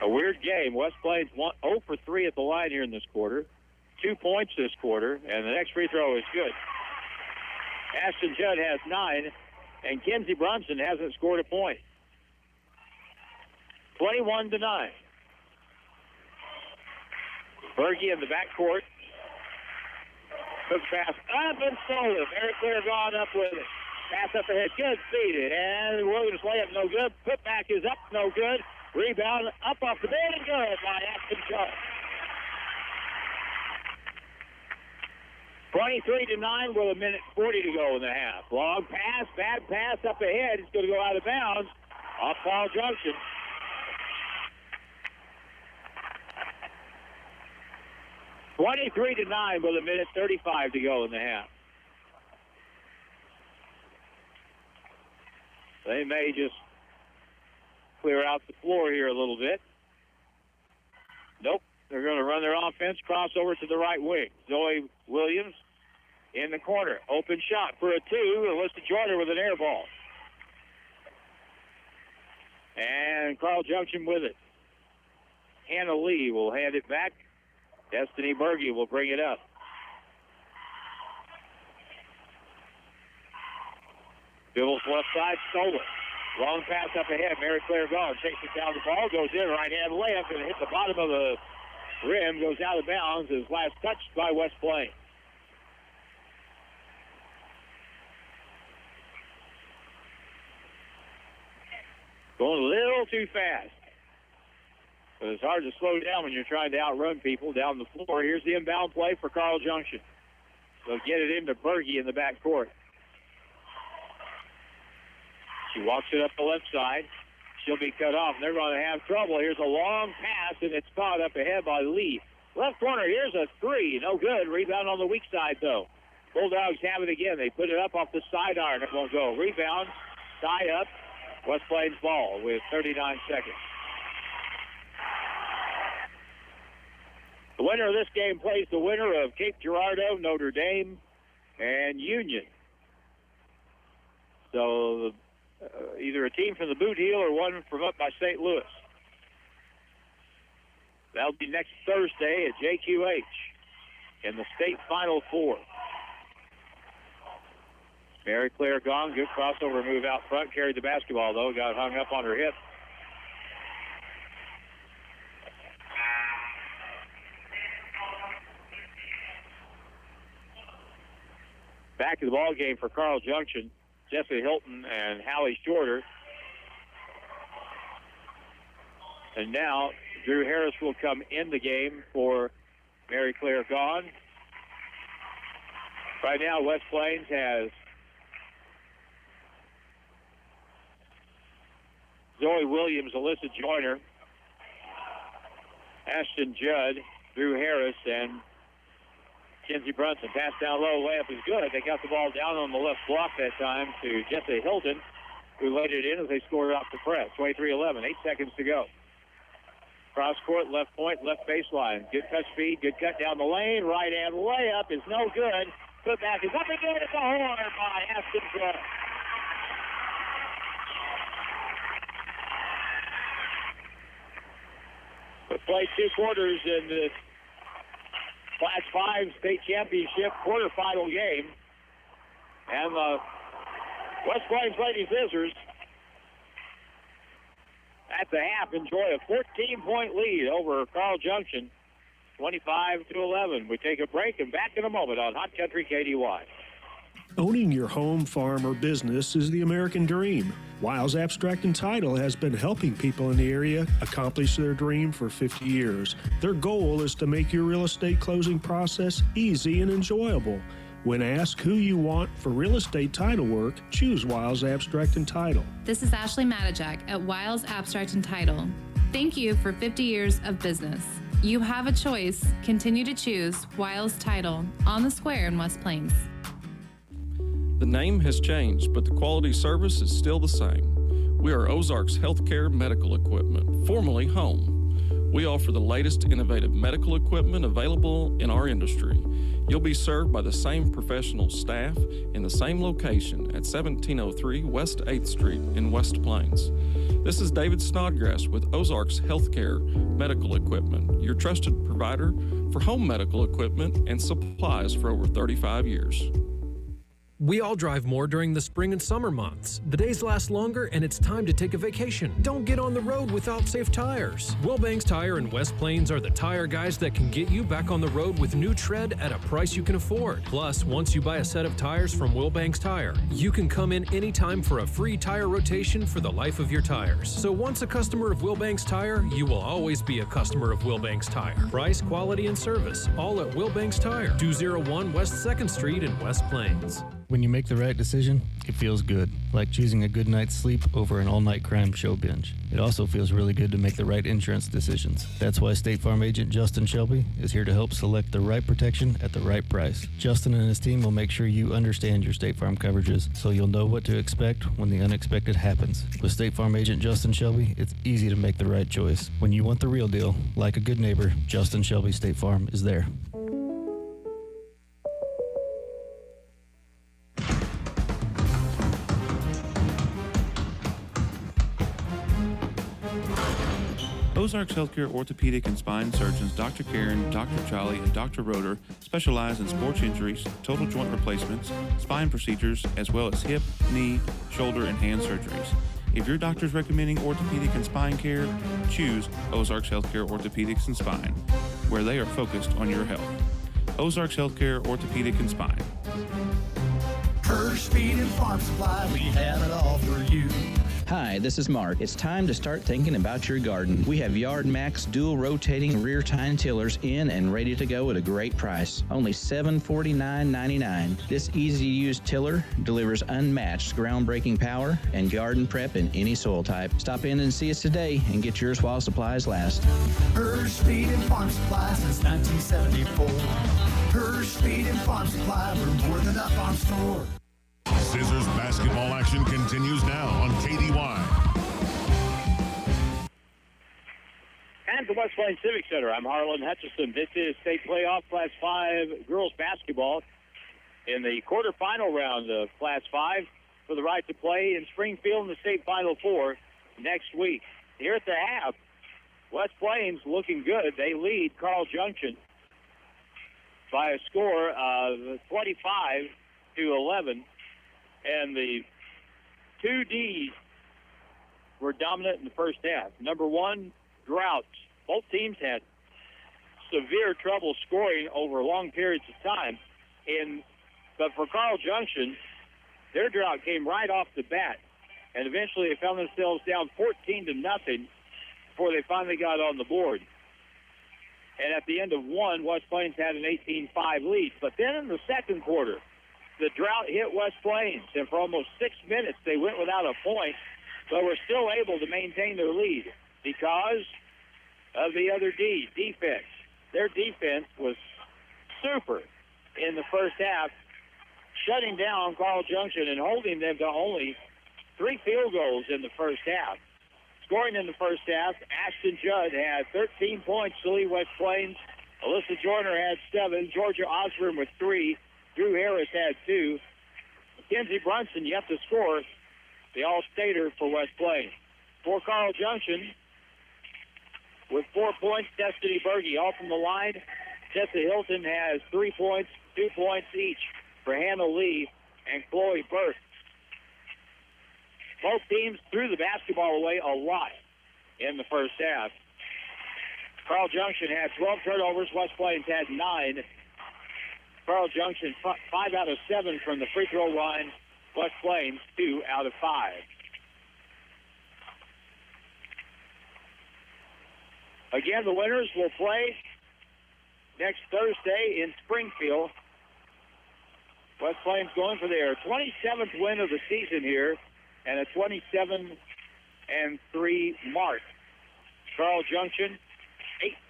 A weird game. West Plains 0 for 3 at the line here in this quarter. 2 points this quarter, and the next free throw is good. Ashton Judd has 9, and Kenzie Brunson hasn't scored a point. 21-9. Berge in the backcourt. Took pass up and stolen. Mary Claire gone up with it. Pass up ahead. Good feed. And Williams layup no good. Putback is up no good. Rebound up off the bed and good by Ashton Judd. 23-9 with 1:40 to go in the half. Long pass, bad pass up ahead. It's going to go out of bounds off Carl Junction. 23-9 with 1:35 to go in the half. They may just clear out the floor here a little bit. Nope. They're going to run their offense, cross over to the right wing. Zoe Williams in the corner. Open shot for a 2. Alyssa Joyner with an air ball. And Carl Junction with it. Hannah Lee will hand it back. Destiny Berge will bring it up. Bibbles left side, stolen. Long pass up ahead. Mary Claire gone. Chases down the ball, goes in, right-hand layup, and hit the bottom of the rim, goes out of bounds, is last touched by West Plains. Going a little too fast. But it's hard to slow down when you're trying to outrun people down the floor. Here's the inbound play for Carl Junction. They'll get it into Berge in the backcourt. She walks it up the left side. She'll be cut off, and they're going to have trouble. Here's a long pass, and it's caught up ahead by Lee. Left corner, here's a 3. No good. Rebound on the weak side, though. Bulldogs have it again. They put it up off the sidearm. It won't go. Rebound, tie up. West Plains ball with 39 seconds. The winner of this game plays the winner of Cape Girardeau, Notre Dame, and Union. So either a team from the Boot Heel or one from up by St. Louis. That'll be next Thursday at JQH in the state Final Four. Mary Claire gone. Good crossover move out front. Carried the basketball, though. Got hung up on her hip. Back to the ball game for Carl Junction. Jesse Hilton and Hallie Shorter. And now Drew Harris will come in the game for Mary Claire gone. Right now, West Plains has Zoe Williams, Alyssa Joyner, Ashton Judd, Drew Harris, and Kinsey Brunson, pass down low, layup is good. They got the ball down on the left block that time to Jesse Hilton, who laid it in as they scored off the press. 23-11, 8 seconds to go. Cross court, left point, left baseline. Good cut speed, good cut down the lane. Right hand layup is no good. Put back is up and good. It's a horn by Aston Cross. We played 2 quarters in the Class 5 state championship quarterfinal game. And the West Plains Lady Zizzers at the half enjoy a 14-point lead over Carl Junction, 25-11. We take a break and back in a moment on Hot Country KDY. Owning your home, farm, or business is the American dream. Wiles Abstract and Title has been helping people in the area accomplish their dream for 50 years. Their goal is to make your real estate closing process easy and enjoyable. When asked who you want for real estate title work, choose Wiles Abstract and Title. This is Ashley Matajak at Wiles Abstract and Title. Thank you for 50 years of business. You have a choice. Continue to choose Wiles Title on the square in West Plains. The name has changed, but the quality service is still the same. We are Ozarks Healthcare Medical Equipment, formerly Home. We offer the latest innovative medical equipment available in our industry. You'll be served by the same professional staff in the same location at 1703 West 8th Street in West Plains. This is David Snodgrass with Ozarks Healthcare Medical Equipment, your trusted provider for home medical equipment and supplies for over 35 years. We all drive more during the spring and summer months. The days last longer and it's time to take a vacation. Don't get on the road without safe tires. Wilbanks Tire in West Plains are the tire guys that can get you back on the road with new tread at a price you can afford. Plus, once you buy a set of tires from Wilbanks Tire, you can come in anytime for a free tire rotation for the life of your tires. So once a customer of Wilbanks Tire, you will always be a customer of Wilbanks Tire. Price, quality, and service, all at Wilbanks Tire, 201 West 2nd Street in West Plains. When you make the right decision, it feels good, like choosing a good night's sleep over an all-night crime show binge. It also feels really good to make the right insurance decisions. That's why State Farm agent Justin Shelby is here to help select the right protection at the right price. Justin and his team will make sure you understand your State Farm coverages so you'll know what to expect when the unexpected happens. With State Farm agent Justin Shelby, it's easy to make the right choice. When you want the real deal, like a good neighbor, Justin Shelby State Farm is there. Ozarks Healthcare Orthopedic and Spine Surgeons Dr. Karen, Dr. Charlie, and Dr. Roeder specialize in sports injuries, total joint replacements, spine procedures, as well as hip, knee, shoulder, and hand surgeries. If your doctor's recommending orthopedic and spine care, choose Ozarks Healthcare Orthopedics and Spine, where they are focused on your health. Ozarks Healthcare Orthopedic and Spine. First Feed and Farm Supply, we have it all for you. Hi, this is Mark. It's time to start thinking about your garden. We have Yard Max dual rotating rear tine tillers in and ready to go at a great price. Only $749.99. This easy-to-use tiller delivers unmatched groundbreaking power and garden prep in any soil type. Stop in and see us today and get yours while supplies last. First Feed and Farm Supply since 1974. First Feed and Farm Supply, we're more than a farm store. Zizzers basketball action continues now on KDY. And the West Plains Civic Center, I'm Harlan Hutchison. This is state playoff Class 5 girls basketball in the quarterfinal round of Class 5 for the right to play in Springfield in the state Final Four next week. Here at the half, West Plains looking good. They lead Carl Junction by a score of 25-11. And the two Ds were dominant in the first half. Number one, droughts. Both teams had severe trouble scoring over long periods of time. But for Carl Junction, their drought came right off the bat. And eventually they found themselves down 14-0 before they finally got on the board. And at the end of one, West Plains had an 18-5 lead. But then in the second quarter, the drought hit West Plains, and for almost 6 minutes they went without a point, but were still able to maintain their lead because of the other D, defense. Their defense was super. in the first half, shutting down Carl Junction and holding them to only 3 field goals in the first half. Scoring in the first half, Ashton Judd had 13 points to lead West Plains. Alyssa Joyner had 7. Georgia Osborne with 3. Drew Harris had 2. Mackenzie Brunson yet to score, the All-Stater for West Plains. For Carl Junction, with 4 points, Destiny Berge. All from the line, Tessa Hilton has 3 points, 2 points each for Hannah Lee and Chloe Burke. Both teams threw the basketball away a lot in the first half. Carl Junction had 12 turnovers. West Plains had 9. Carl Junction 5 out of 7 from the free throw line. West Plains 2 out of 5. Again, the winners will play next Thursday in Springfield. West Plains going for their 27th win of the season here and a 27-3 mark. Carl Junction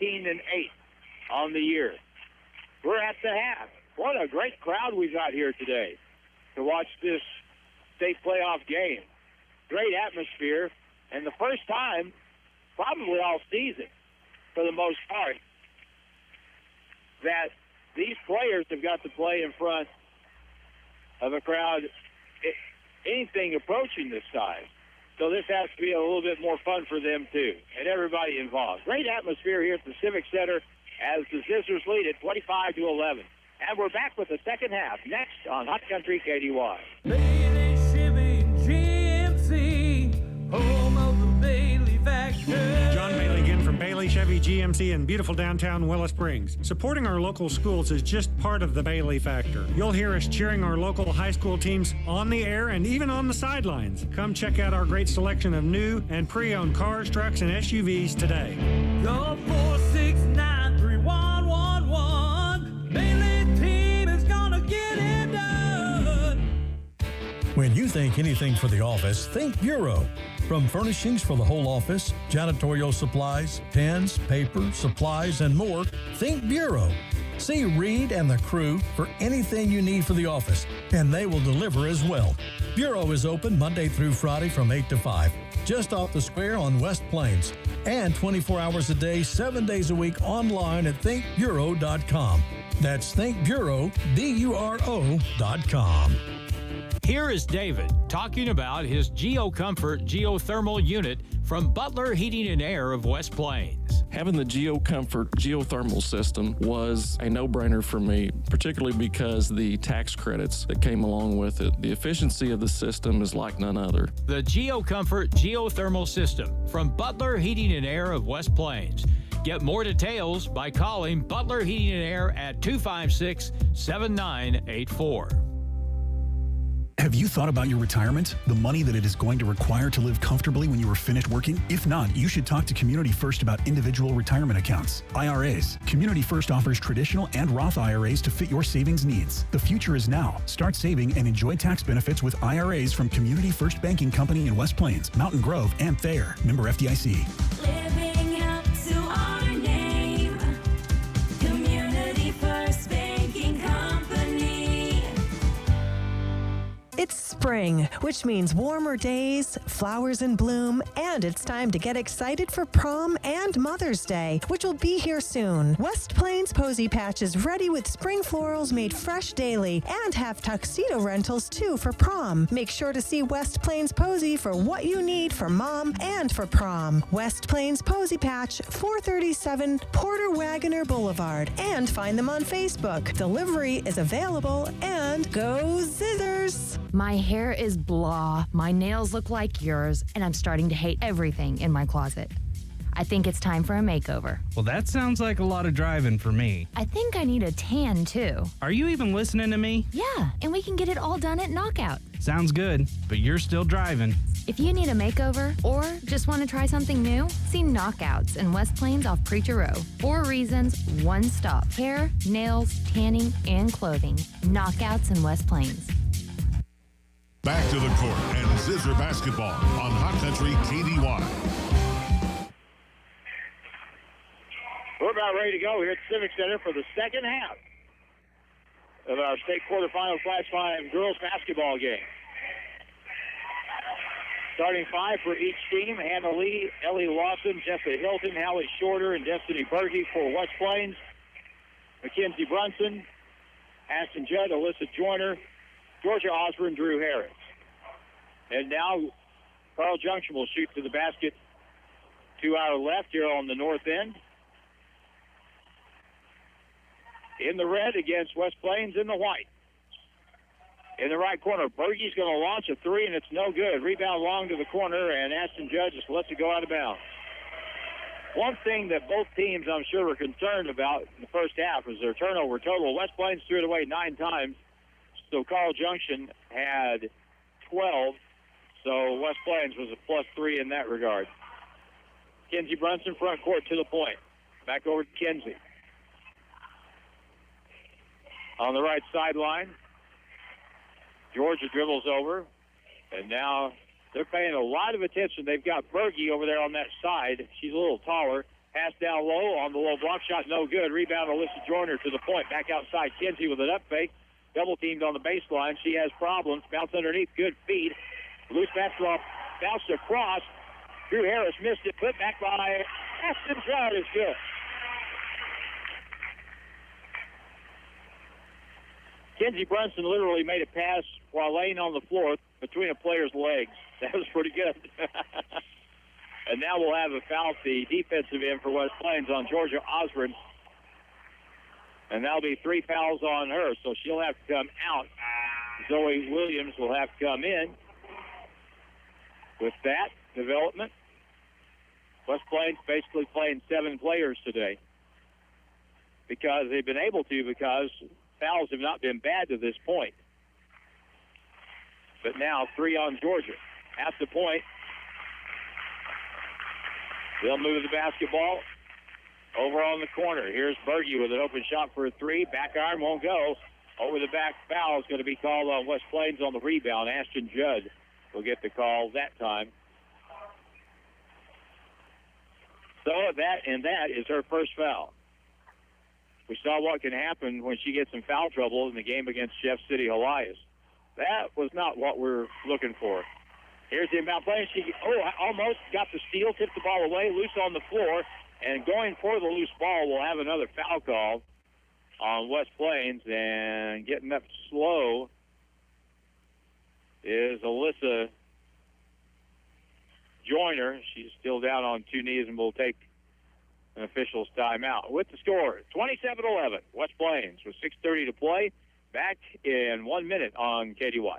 18-8 on the year. We're at the half. What a great crowd we've got here today to watch this state playoff game. Great atmosphere, and the first time probably all season for the most part that these players have got to play in front of a crowd anything approaching this size. So this has to be a little bit more fun for them too, and everybody involved. Great atmosphere here at the Civic Center as the Zizzers lead it 25-11. And we're back with the second half next on Hot Country KDY. Bailey Chevy GMC, home of the Bailey Factory. John Bailey again from Bailey Chevy GMC in beautiful downtown Willow Springs. Supporting our local schools is just part of the Bailey factor. You'll hear us cheering our local high school teams on the air and even on the sidelines. Come check out our great selection of new and pre-owned cars, trucks, and SUVs today. Call 469-3111. Bailey team is gonna get it done. When you think anything for the office, think Bureau. From furnishings for the whole office, janitorial supplies, pens, paper, supplies, and more, think Bureau. See Reed and the crew for anything you need for the office, and they will deliver as well. Bureau is open Monday through Friday from 8 to 5, just off the square on West Plains, and 24 hours a day, 7 days a week online at thinkbureau.com. That's thinkbureau.com. Here is David talking about his GeoComfort geothermal unit from Butler Heating and Air of West Plains. Having the GeoComfort geothermal system was a no-brainer for me, particularly because the tax credits that came along with it. The efficiency of the system is like none other. The GeoComfort geothermal system from Butler Heating and Air of West Plains. Get more details by calling Butler Heating and Air at 256-7984. Have you thought about your retirement? The money that it is going to require to live comfortably when you are finished working? If not, you should talk to Community First about individual retirement accounts, IRAs. Community First offers traditional and Roth IRAs to fit your savings needs. The future is now. Start saving and enjoy tax benefits with IRAs from Community First Banking Company in West Plains, Mountain Grove, and Thayer. Member FDIC. Living up to our name. Community First Banking Company. It's spring, which means warmer days, flowers in bloom, and it's time to get excited for prom and Mother's Day, which will be here soon. West Plains Posy Patch is ready with spring florals made fresh daily and have tuxedo rentals too for prom. Make sure to see West Plains Posy for what you need for mom and for prom. West Plains Posy Patch, 437 Porter Wagoner Boulevard, and find them on Facebook. Delivery is available, and go Zizzers! My hair is blah, my nails look like yours, and I'm starting to hate everything in my closet. I think it's time for a makeover. Well, that sounds like a lot of driving for me. I think I need a tan, too. Are you even listening to me? Yeah, and we can get it all done at Knockout. Sounds good, but you're still driving. If you need a makeover or just want to try something new, see Knockouts in West Plains off Preacher Row. 4 reasons, 1 stop. Hair, nails, tanning, and clothing. Knockouts in West Plains. Back to the court and Zizzer basketball on Hot Country KDY. We're about ready to go here at the Civic Center for the second half. of our state quarterfinal Class 5 girls basketball game. Starting five for each team: Hannah Lee, Ellie Lawson, Jessica Hilton, Hallie Shorter, and Destiny Berge for West Plains. Mackenzie Brunson, Ashton Judd, Alyssa Joyner, Georgia Osborne, Drew Harris. And now Carl Junction will shoot to the basket to our left here on the north end. In the red against West Plains in the white. In the right corner, Bergey's going to launch a three, and it's no good. Rebound long to the corner, and Ashton Judd just lets it go out of bounds. One thing that both teams, I'm sure, were concerned about in the first half was their turnover total. West Plains threw it away 9 times, so Carl Junction had 12, so West Plains was a +3 in that regard. Kenzie Brunson front court to the point. Back over to Kenzie. On the right sideline, Georgia dribbles over, and now they're paying a lot of attention. They've got Berge over there on that side. She's a little taller. Pass down low on the low block shot, no good. Rebound, Alyssa Joyner to the point. Back outside, Kenzie with an up fake. Double teamed on the baseline. She has problems. Bounce underneath, good feed. Loose basketball bounced across. Drew Harris missed it. Put back by Ashton Judd is good. Kenzie Brunson literally made a pass while laying on the floor between a player's legs. That was pretty good. And now we'll have a foul, the defensive end for West Plains on Georgia Osborne. And that'll be 3 fouls on her, so she'll have to come out. Zoe Williams will have to come in. With that development, West Plains basically playing 7 players today. Because they've been able to, because fouls have not been bad to this point. But now 3 on Georgia. At the point, they'll move the basketball over on the corner. Here's Berge with an open shot for a 3. Back iron won't go. Over the back foul is going to be called on West Plains on the rebound. Ashton Judd will get the call that time. So that is her first foul. We saw what can happen when she gets in foul trouble in the game against Jeff City Elias. That was not what we're looking for. Here's the inbound play. She almost got the steal, tipped the ball away, loose on the floor, and going for the loose ball, we'll have another foul call on West Plains, and getting up slow is Alyssa Joyner. She's still down on 2 knees and will take an official's timeout. With the score, 27-11, West Plains with 6:30 to play. Back in 1 minute on KDY.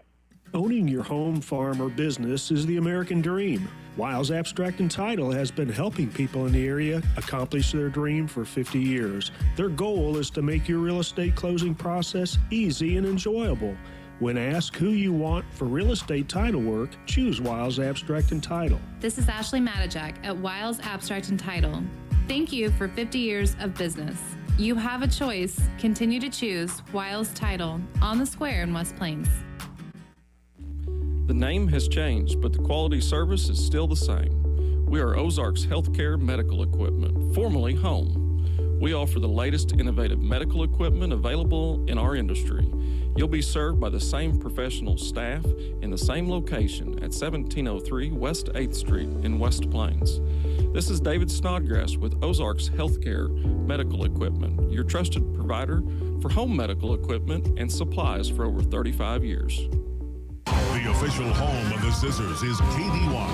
Owning your home, farm, or business is the American dream. Wiles Abstract and Title has been helping people in the area accomplish their dream for 50 years. Their goal is to make your real estate closing process easy and enjoyable. When asked who you want for real estate title work, choose Wiles Abstract and Title. This is Ashley Matajak at Wiles Abstract and Title. Thank you for 50 years of business. You have a choice. Continue to choose Wiles Title on the square in West Plains. The name has changed, but the quality service is still the same. We are Ozarks Healthcare Medical Equipment, formerly Home. We offer the latest innovative medical equipment available in our industry. You'll be served by the same professional staff in the same location at 1703 West 8th Street in West Plains. This is David Snodgrass with Ozarks Healthcare Medical Equipment, your trusted provider for home medical equipment and supplies for over 35 years. The official home of the Zizzers is KDY.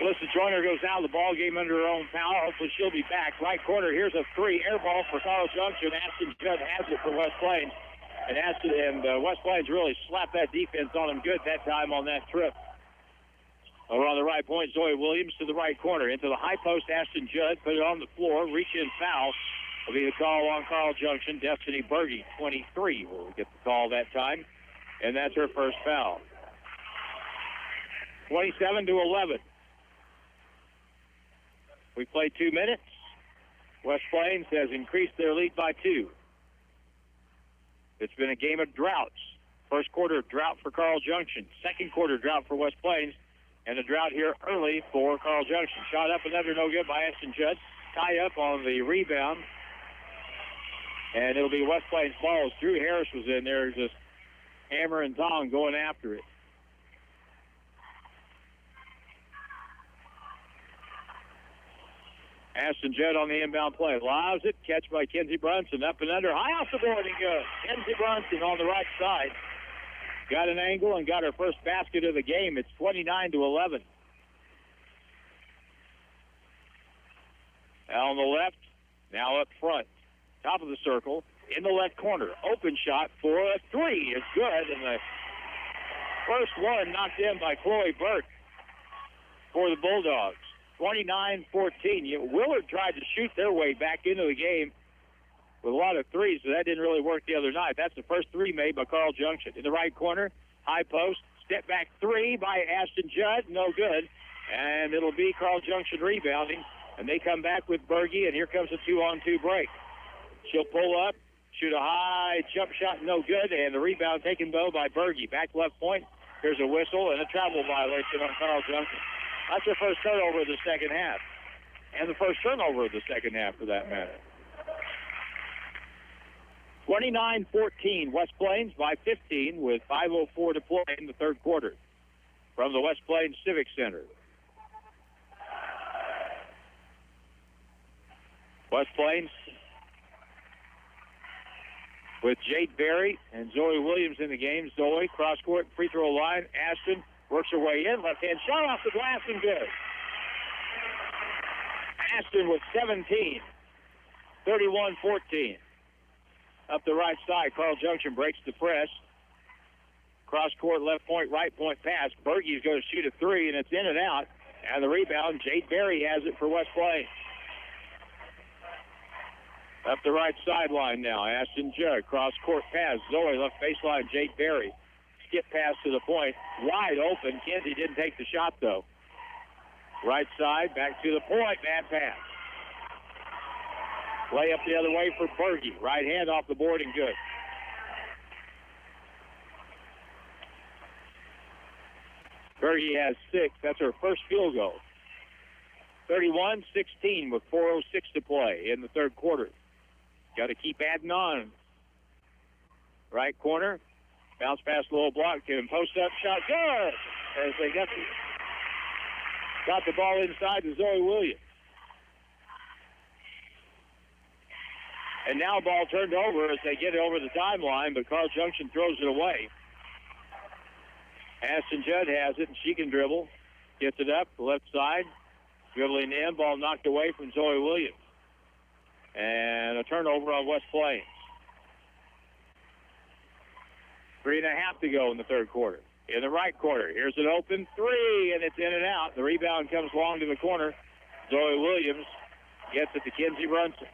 Alyssa Joyner goes out of the ball game under her own power. Hopefully she'll be back. Right corner, here's a 3 air ball for Carl Junction. Ashton Judd has it for West Plains. And West Plains really slapped that defense on him good that time on that trip. Over on the right point, Zoe Williams to the right corner. Into the high post, Ashton Judd put it on the floor. Reach in foul will be the call on Carl Junction. Destiny Berge, 23, will get the call that time. And that's her first foul. 27-11. We played 2 minutes. West Plains has increased their lead by 2. It's been a game of droughts. First quarter drought for Carl Junction. Second quarter drought for West Plains. And a drought here early for Carl Junction. Shot up another no good by Ashton Judd. Tie up on the rebound And it'll be West Plains balls. Drew Harris was in there just hammer and tong going after it. Ashton Judd on the inbound play. Allows it. Catch by Kenzie Brunson. Up and under. High off the board and goes. Kenzie Brunson on the right side. Got an angle and got her first basket of the game. It's 29-11. Now on the left. Now up front. Top of the circle. In the left corner. Open shot for a three. It's good. And the first one knocked in by Chloe Burke for the Bulldogs. 29-14. Willard tried to shoot their way back into the game with a lot of threes, so that didn't really work the other night. That's the first three made by Carl Junction. In the right corner, high post, step back three by Ashton Judd, no good. And it'll be Carl Junction rebounding, and they come back with Berge, and here comes a 2-on-2 break. She'll pull up, shoot a high jump shot, no good, and the rebound taken by Berge. Back left point, here's a whistle and a travel violation on Carl Junction. That's her first turnover of the second half. And the first turnover of the second half, for that matter. 29-14, West Plains by 15 with 5:04 to play in the third quarter from the West Plains Civic Center. West Plains with Jade Berry and Zoe Williams in the game. Zoe, cross-court, free throw line. Ashton works her way in. Left-hand shot off the glass and good. Ashton with 17. 31-14. Up the right side, Carl Junction breaks the press. Cross-court, left point, right point pass. Berge's going to shoot a three, and it's in and out. And the rebound, Jade Berry has it for West Plains. Up the right sideline now, Ashton Judd. Cross-court pass. Zoe left baseline, Jade Berry. Skip pass to the point. Wide open. Kenzie didn't take the shot, though. Right side, back to the point. Bad pass. Lay up the other way for Berge. Right hand off the board and good. Berge has 6. That's her first field goal. 31-16 with 4:06 to play in the third quarter. Got to keep adding on. Right corner. Bounce pass, low block. Post up shot. Good. As they got the ball inside to Zoe Williams. And now ball turned over as they get it over the timeline, but Carl Junction throws it away. Ashton Judd has it, and she can dribble. Gets it up the left side. Dribbling in, ball knocked away from Zoe Williams. And a turnover on West Plains. 3.5 to go in the third quarter. In the right corner, here's an open three, and it's in and out. The rebound comes long to the corner. Zoe Williams gets it to Kenzie Brunson.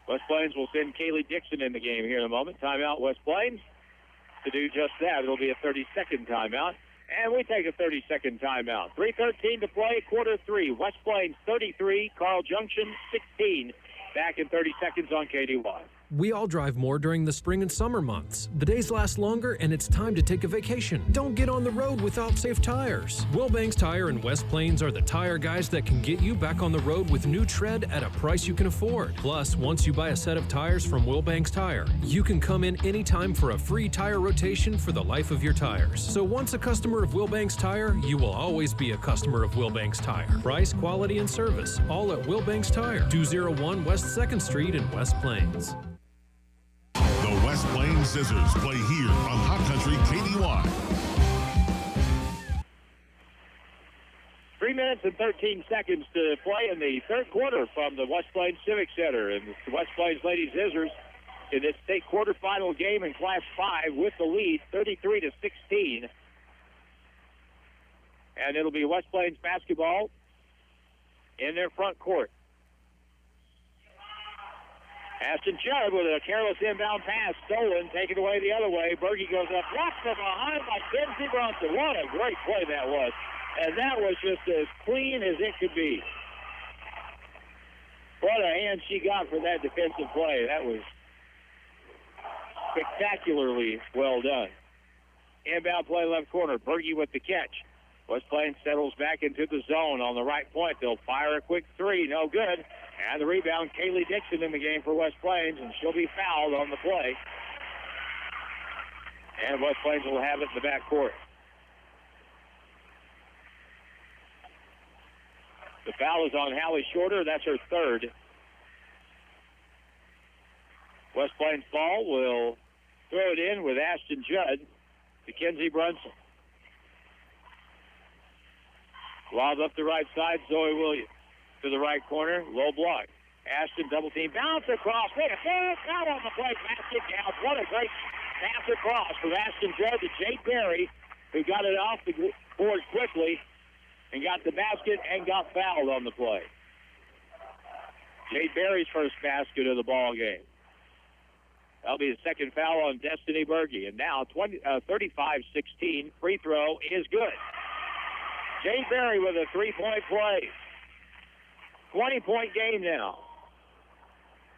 West Plains will send Kaylee Dixon in the game here in a moment. Timeout, West Plains. To do just that, it'll be a 30-second timeout. And we take a 30-second timeout. 3:13 to play, quarter three. West Plains 33, Carl Junction 16. Back in 30 seconds on KDY. We all drive more during the spring and summer months. The days last longer, and it's time to take a vacation. Don't get on the road without safe tires. Wilbanks Tire and West Plains are the tire guys that can get you back on the road with new tread at a price you can afford. Plus, once you buy a set of tires from Wilbanks Tire, you can come in anytime for a free tire rotation for the life of your tires. So once a customer of Wilbanks Tire, you will always be a customer of Wilbanks Tire. Price, quality, and service, all at Wilbanks Tire, 201 West 2nd Street in West Plains. The West Plains Zizzers play here on Hot Country KDY. 3 minutes and 13 seconds to play in the third quarter from the West Plains Civic Center. And the West Plains Lady Zizzers in this state quarterfinal game in Class 5 with the lead, 33-16. And it'll be West Plains basketball in their front court. Ashton Judd with a careless inbound pass, stolen, taken away the other way. Berge goes up, blocked from behind by Kenzie Brunson. What a great play that was. And that was just as clean as it could be. What a hand she got for that defensive play. That was spectacularly well done. Inbound play left corner. Berge with the catch. West Plains settles back into the zone on the right point. They'll fire a quick three. No good. And the rebound, Kaylee Dixon in the game for West Plains, and she'll be fouled on the play. And West Plains will have it in the backcourt. The foul is on Hallie Shorter. That's her third. West Plains ball will throw it in with Ashton Judd to Kenzie Brunson. Lob up the right side, Zoe Williams. To the right corner, low block. Ashton double team, bounce across. Wait a minute, not on the play, basket down. What a great pass across from Ashton Judd to Jade Berry, who got it off the board quickly and got the basket and got fouled on the play. Jade Berry's first basket of the ball game. That'll be the second foul on Destiny Berge. And now 35-16. Free throw is good. Jade Berry with a three-point play. 20-point game now.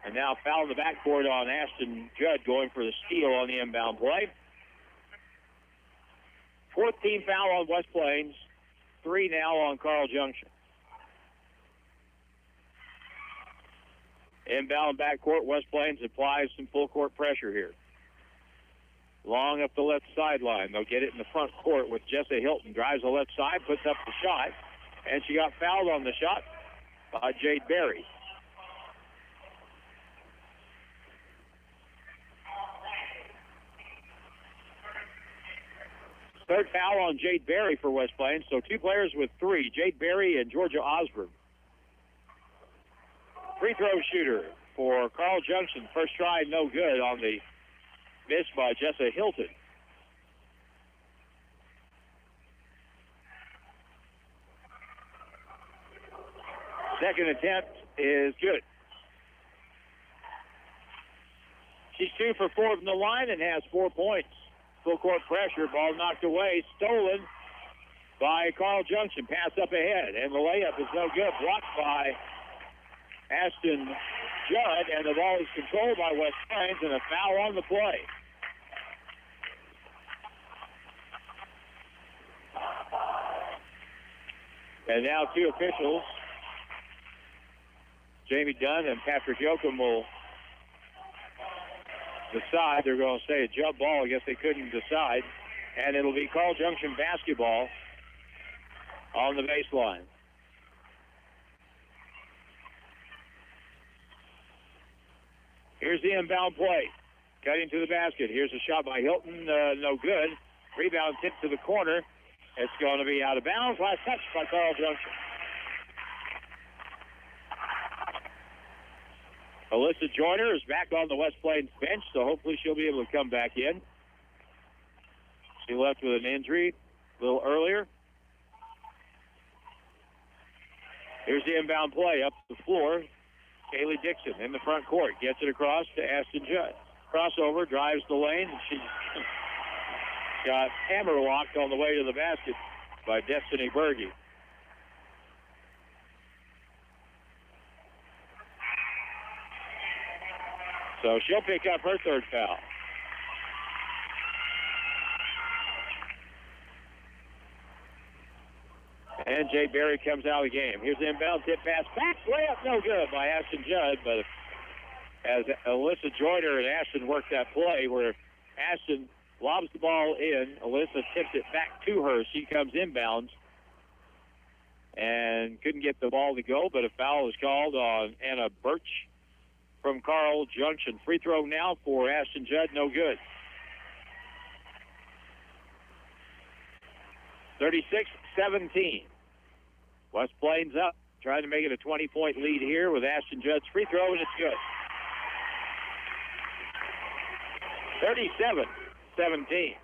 And now foul in the backcourt on Ashton Judd going for the steal on the inbound play. 14th foul on West Plains. 3 now on Carl Junction. Inbound backcourt, West Plains applies some full court pressure here. Long up the left sideline. They'll get it in the front court with Jessa Hilton. Drives the left side, puts up the shot, and she got fouled on the shot by Jade Berry. Third foul on Jade Berry for West Plains, so 2 players with 3, Jade Berry and Georgia Osborne. Free throw shooter for Carl Junction. First try, no good on the miss by Jessa Hilton. Second attempt is good. She's 2 for 4 from the line and has 4 points. Full court pressure, ball knocked away, stolen by Carl Junction. Pass up ahead, and the layup is no good. Blocked by Ashton Judd, and the ball is controlled by West Plains, and a foul on the play. And now 2 officials, Jamie Dunn and Patrick Yoakum, will decide. They're going to say a jump ball. I guess they couldn't decide. And it'll be Carl Junction basketball on the baseline. Here's the inbound play. Cutting to the basket. Here's a shot by Hilton. No good. Rebound tipped to the corner. It's going to be out of bounds. Last touch by Carl Junction. Alyssa Joyner is back on the West Plains bench, so hopefully she'll be able to come back in. She left with an injury a little earlier. Here's the inbound play up the floor. Kaylee Dixon in the front court. Gets it across to Ashton Judd. Crossover, drives the lane, and she got hammer-locked on the way to the basket by Destiny Berge. So she'll pick up her third foul. And Jay Berry comes out of the game. Here's the inbound tip pass. Back layup, no good by Ashton Judd. But as Alyssa Joyner and Ashton work that play where Ashton lobs the ball in, Alyssa tips it back to her. She comes inbounds and couldn't get the ball to go, but a foul is called on Anna Birch from Carl Junction. Free throw now for Ashton Judd, no good. 36-17. West Plains up, trying to make it a 20-point lead here with Ashton Judd's free throw, and it's good. 37-17.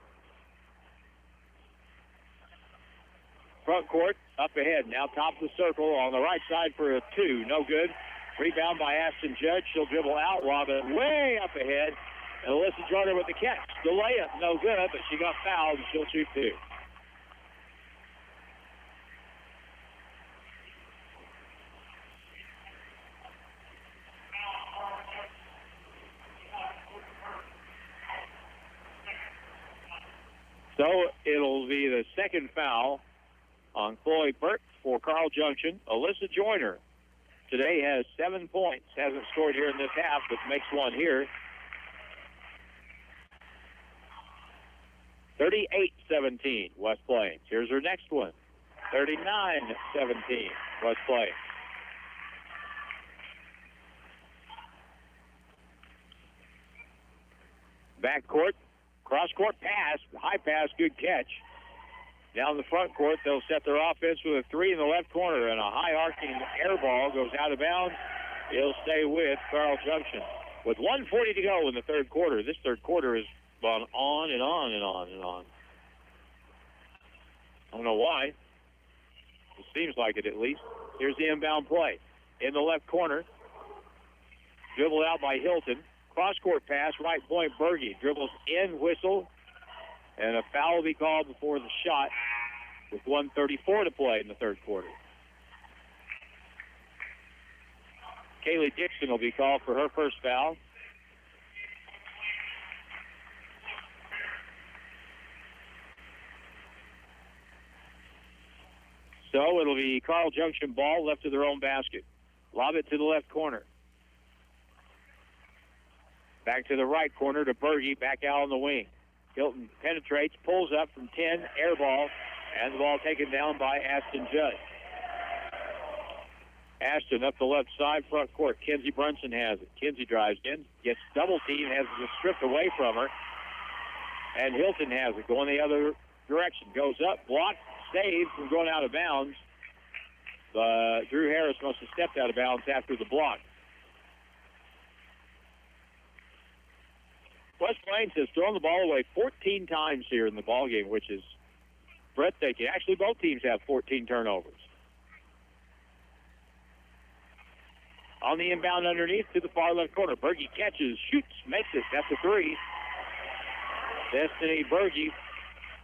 Front court, up ahead. Now top of the circle on the right side for a 2. No good. Rebound by Ashton Judd. She'll dribble out, lob it way up ahead. And Alyssa Jordan with the catch. The layup, no good, but she got fouled, and she'll shoot 2. So it'll be the second foul on Chloe Burke for Carl Junction. Alyssa Joyner today has 7 points. Hasn't scored here in this half, but makes one here. 38-17, West Plains. Here's her next one. 39-17, West Plains. Back court, cross-court pass, high pass, good catch. Down the front court, they'll set their offense with a three in the left corner, and a high arcing air ball goes out of bounds. It'll stay with Carl Junction. With 1:40 to go in the third quarter, this third quarter has gone on and on and on and on. I don't know why. It seems like it, at least. Here's the inbound play. In the left corner, dribbled out by Hilton. Cross-court pass, right point, Berge. Dribbles in, whistle, and a foul will be called before the shot with 1:34 to play in the third quarter. Kaylee Dixon will be called for her first foul. So it'll be Carl Junction ball left to their own basket. Lob it to the left corner. Back to the right corner to Berge, back out on the wing. Hilton penetrates, pulls up from 10, air ball, and the ball taken down by Ashton Judd. Ashton up the left side, front court. Kenzie Brunson has it. Kenzie drives in, gets double teamed, has it stripped away from her. And Hilton has it, going the other direction. Goes up, blocked, saved from going out of bounds. Drew Harris must have stepped out of bounds after the block. West Plains has thrown the ball away 14 times here in the ballgame, which is breathtaking. Actually, both teams have 14 turnovers. On the inbound underneath to the far left corner. Berge catches, shoots, makes it. That's a three. Destiny Berge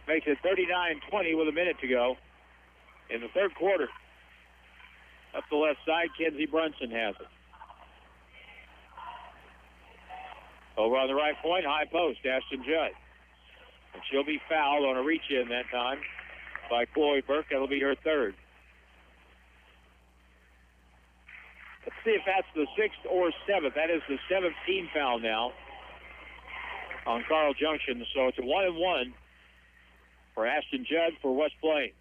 makes it 39-20 with a minute to go in the third quarter. Up the left side, Kenzie Brunson has it. Over on the right point, high post, Ashton Judd. And she'll be fouled on a reach-in that time by Chloe Burke. That'll be her third. Let's see if that's the 6th or 7th. That is the 17th foul now on Carl Junction. So it's a 1-and-1 for Ashton Judd for West Plains.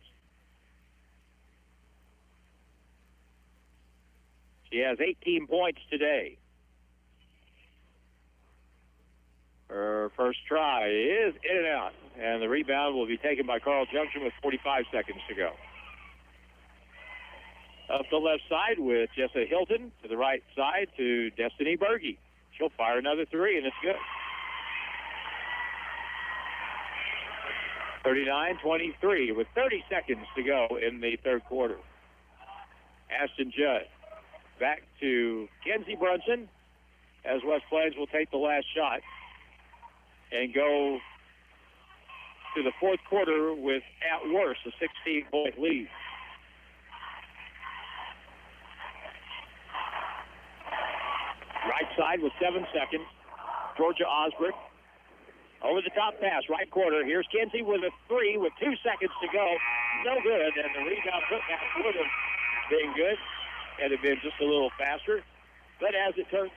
She has 18 points today. Her first try is in and out, and the rebound will be taken by Carl Junction with 45 seconds to go. Up the left side with Jessa Hilton to the right side to Destiny Berge. She'll fire another three, and it's good. 39-23 with 30 seconds to go in the third quarter. Ashton Judd back to Kenzie Brunson as West Plains will take the last shot and go to the fourth quarter with, at worst, a 16-point lead. Right side with 7 seconds. Georgia Osbrick. Over the top pass, right corner. Here's Kenzie with a three with 2 seconds to go. No good, and the rebound putback would have been good had it been just a little faster. But as it turns,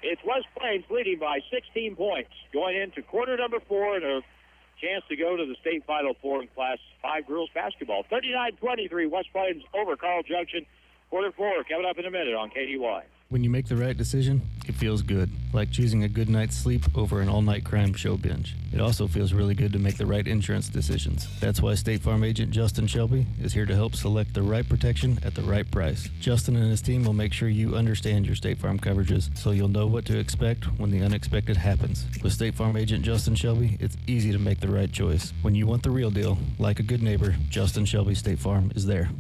it's West Plains leading by 16 points going into quarter number 4 and a chance to go to the state Final Four in Class 5 girls basketball. 39-23, West Plains over Carl Junction. Quarter 4 coming up in a minute on KDY. When you make the right decision, it feels good, like choosing a good night's sleep over an all-night crime show binge. It also feels really good to make the right insurance decisions. That's why State Farm agent Justin Shelby is here to help select the right protection at the right price. Justin and his team will make sure you understand your State Farm coverages so you'll know what to expect when the unexpected happens. With State Farm agent Justin Shelby, it's easy to make the right choice. When you want the real deal, like a good neighbor, Justin Shelby State Farm is there.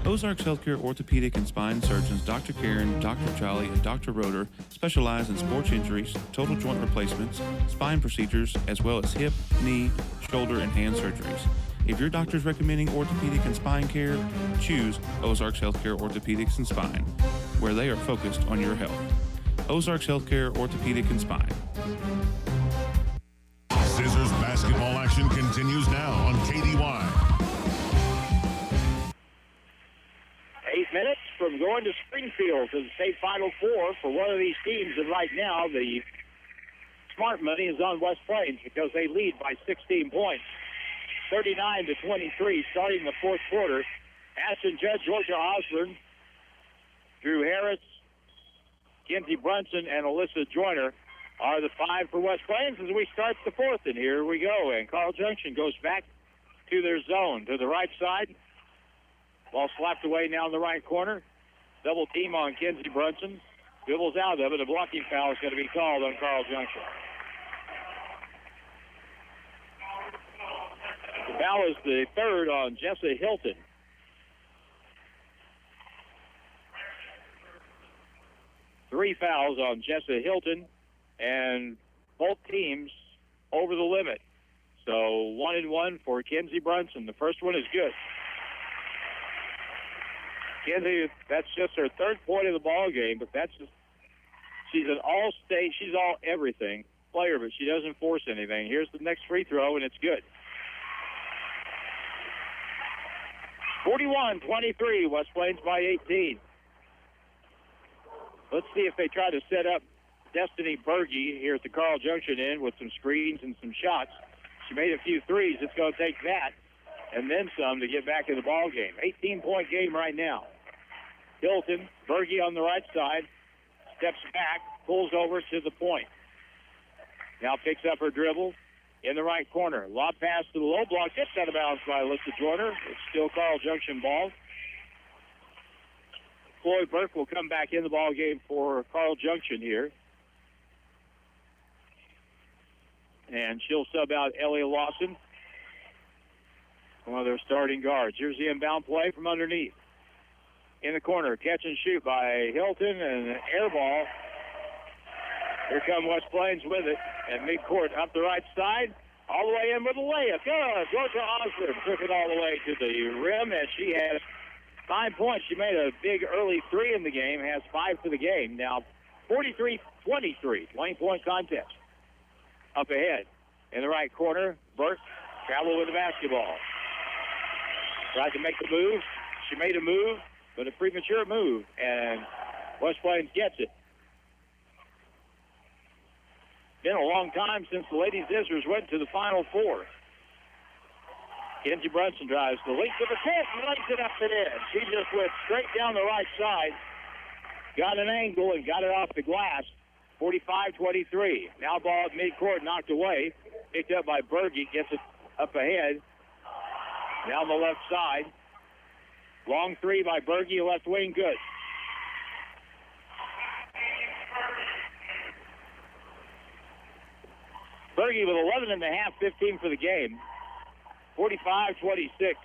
Ozarks Healthcare Orthopedic and Spine Surgeons Dr. Karen, Dr. Charlie, and Dr. Roeder specialize in sports injuries, total joint replacements, spine procedures, as well as hip, knee, shoulder, and hand surgeries. If your doctor is recommending orthopedic and spine care, choose Ozarks Healthcare Orthopedics and Spine, where they are focused on your health. Ozarks Healthcare Orthopedic and Spine. Zizzers basketball action continues now on KDY. 8 minutes from going to Springfield to the state Final Four for one of these teams, and right now the smart money is on West Plains because they lead by 16 points, 39-23, starting the fourth quarter. Ashton Judd, Georgia Osborne, Drew Harris, Kenzie Brunson, and Alyssa Joyner are the five for West Plains as we start the fourth. And here we go. And Carl Junction goes back to their zone to the right side. Ball slapped away now in the right corner. Double team on Kenzie Brunson. Dribbles out of it. A blocking foul is going to be called on Carl Junction. The foul is the third on Jessa Hilton. Three fouls on Jessa Hilton, and both teams over the limit. So 1-1 for Kenzie Brunson. The first one is good. Kenzie, that's just her third point of the ball game, but she's an all-state, she's all everything player, but she doesn't force anything. Here's the next free throw, and it's good. 41-23, West Plains by 18. Let's see if they try to set up Destiny Berge here at the Carl Junction end with some screens and some shots. She made a few threes. It's going to take that and then some to get back in the ball game. 18-point game right now. Hilton, Berge on the right side, steps back, pulls over to the point. Now picks up her dribble in the right corner. Lob pass to the low block. Gets out of bounds by Alyssa Joyner. It's still Carl Junction ball. Chloe Burke will come back in the ball game for Carl Junction here. And she'll sub out Ellie Lawson, one of their starting guards. Here's the inbound play from underneath. In the corner, catch and shoot by Hilton, and an air ball. Here come West Plains with it, and midcourt up the right side, all the way in with a layup. Good. Georgia Osborne took it all the way to the rim, and she has 5 points. She made a big early three in the game, has 5 for the game. Now 43-23, 20-point contest. Up ahead in the right corner, Burke traveled with the basketball. Tried to make the move. She made a move, but a premature move, and West Plains gets it. Been a long time since the Lady Zizzers went to the Final Four. Kenzie Brunson drives the length of the court and lays it up and in. She just went straight down the right side, got an angle, and got it off the glass. 45-23. Now ball at midcourt, knocked away. Picked up by Berge, gets it up ahead. Down the left side. Long three by Berge, left wing, good. Berge with 11.5, 15 for the game. 45-26.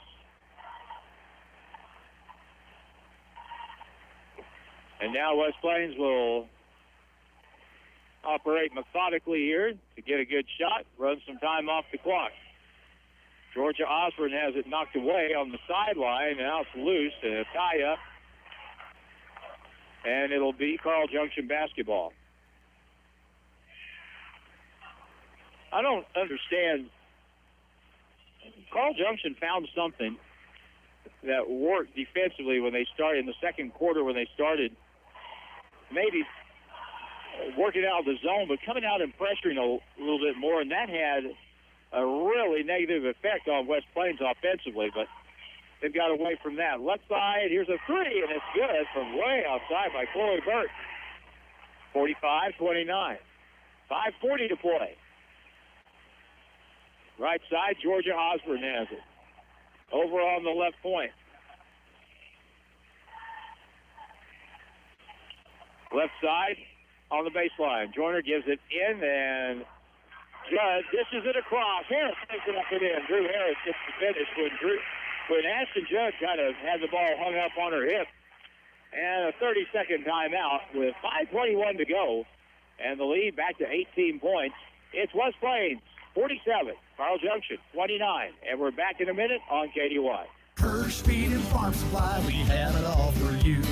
And now West Plains will operate methodically here to get a good shot, run some time off the clock. Georgia Osborne has it knocked away on the sideline. Now it's loose and a tie-up. And it'll be Carl Junction basketball. I don't understand. Carl Junction found something that worked defensively when they started in the second quarter when they started maybe working out of the zone, but coming out and pressuring a little bit more, and that had a really negative effect on West Plains offensively, but they've got away from that. Left side, here's a three, and it's good from way outside by Chloe Burke. 45-29. 5:40 to play. Right side, Georgia Osborne has it. Over on the left point. Left side on the baseline. Joyner gives it in, and Judd dishes it across. Harris takes it up and in. Drew Harris gets the finish when Ashton Judd kind of had the ball hung up on her hip. And a 30-second timeout with 5:21 to go. And the lead back to 18 points. It's West Plains, 47. Carl Junction, 29. And we're back in a minute on KDY. Purse Feed and Farm Supply, we have it all for you.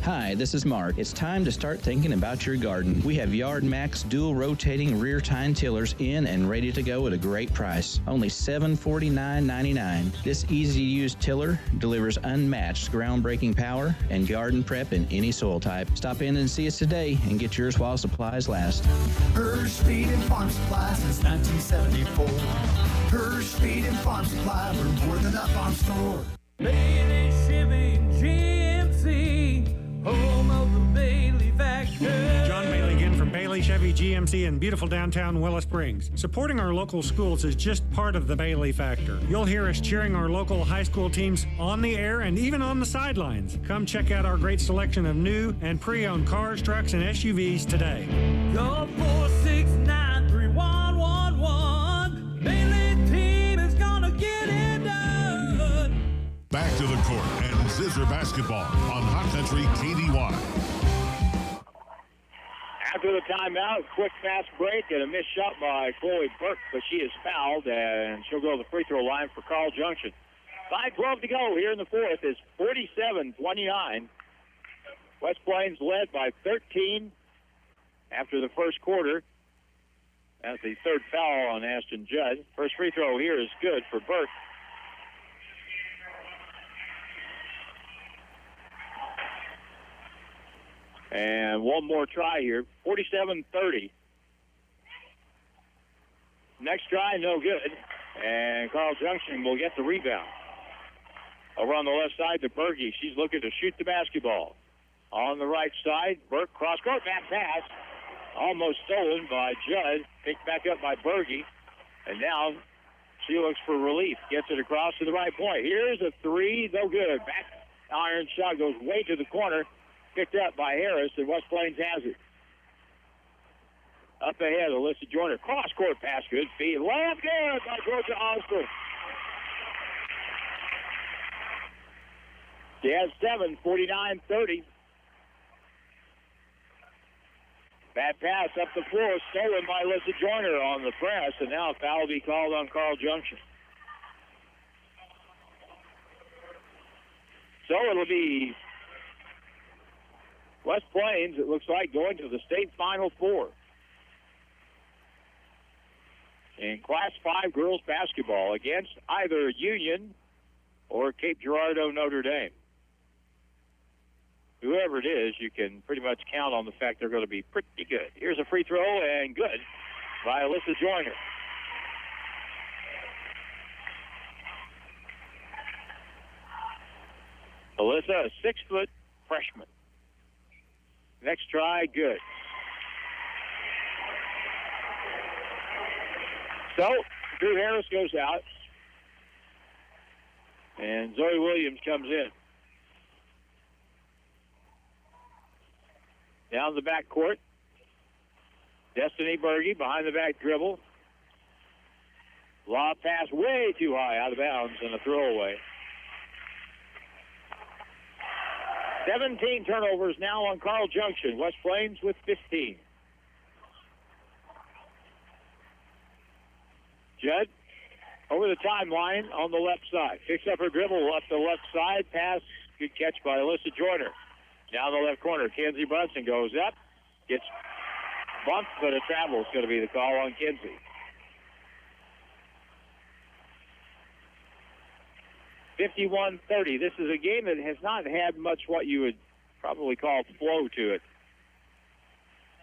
Hi, this is Mark. It's time to start thinking about your garden. We have Yard Max dual rotating rear tine tillers in and ready to go at a great price. Only $749.99. This easy-to-use tiller delivers unmatched groundbreaking power and garden prep in any soil type. Stop in and see us today and get yours while supplies last. Hirsch Feed and Farm Supply since 1974. Hirsch Feed and Farm Supply, we're more than a farm store. Bailey Chevy GMC, home of the Bailey Factor. John Bailey again from Bailey Chevy GMC in beautiful downtown Willow Springs. Supporting our local schools is just part of the Bailey Factor. You'll hear us cheering our local high school teams on the air and even on the sidelines. Come check out our great selection of new and pre-owned cars, trucks, and SUVs today. Call 469-3111. Bailey team is gonna get it done. Back to the court and Zizzer basketball on Hot Country KDY. After the timeout, quick fast break and a missed shot by Chloe Burke, but she is fouled and she'll go to the free throw line for Carl Junction. 5:12 to go here in the fourth. Is 47-29. West Plains led by 13 after the first quarter. That's the third foul on Ashton Judd. First free throw here is good for Burke. And one more try here, 47-30. Next try, no good. And Carl Junction will get the rebound. Over on the left side to Berge. She's looking to shoot the basketball. On the right side, Burke cross-court back pass. Almost stolen by Judd. Picked back up by Berge. And now she looks for relief. Gets it across to the right point. Here's a three, no good. Back iron shot goes way to the corner. Picked up by Harris, and West Plains has it. Up ahead, Alyssa Joyner. Cross-court pass, good feed. Layup good by Georgia Osborne. She has 7, 49-30. Bad pass up the floor, stolen by Alyssa Joyner on the press, and now a foul will be called on Carl Junction. So it'll be West Plains, it looks like, going to the state Final Four in Class 5 girls basketball against either Union or Cape Girardeau Notre Dame. Whoever it is, you can pretty much count on the fact they're going to be pretty good. Here's a free throw, and good by Alyssa Joyner. Alyssa, a 6-foot freshman. Next try, good. So, Drew Harris goes out, and Zoe Williams comes in. Down the back court, Destiny Berge behind the back dribble. Lob pass way too high, out of bounds, and a throwaway. 17 turnovers now on Carl Junction. West Plains with 15. Judd over the timeline on the left side. Picks up her dribble up the left side. Pass, good catch by Alyssa Joyner. Down the left corner, Kenzie Brunson goes up. Gets bumped, but a travel is going to be the call on Kenzie. 51-30. This is a game that has not had much what you would probably call flow to it.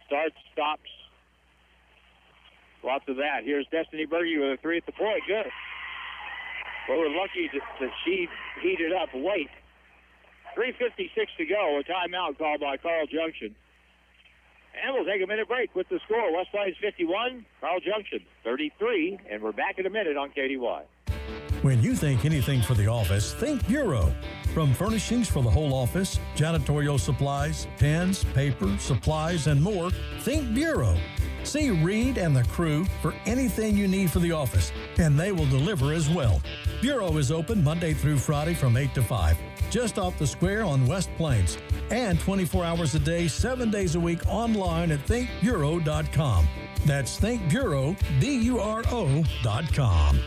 Starts, stops. Lots of that. Here's Destiny Berge with a three at the point. Good. Well, we're lucky that she heated up late. 3:56 to go. A timeout called by Carl Junction. And we'll take a minute break with the score. West Plains 51, Carl Junction 33. And we're back in a minute on KDY. When you think anything for the office, think Bureau. From furnishings for the whole office, janitorial supplies, pens, paper, supplies, and more, think Bureau. See Reed and the crew for anything you need for the office, and they will deliver as well. Bureau is open Monday through Friday from 8 to 5, just off the square on West Plains, and 24 hours a day, 7 days a week online at thinkbureau.com. That's thinkbureau, BURO.com.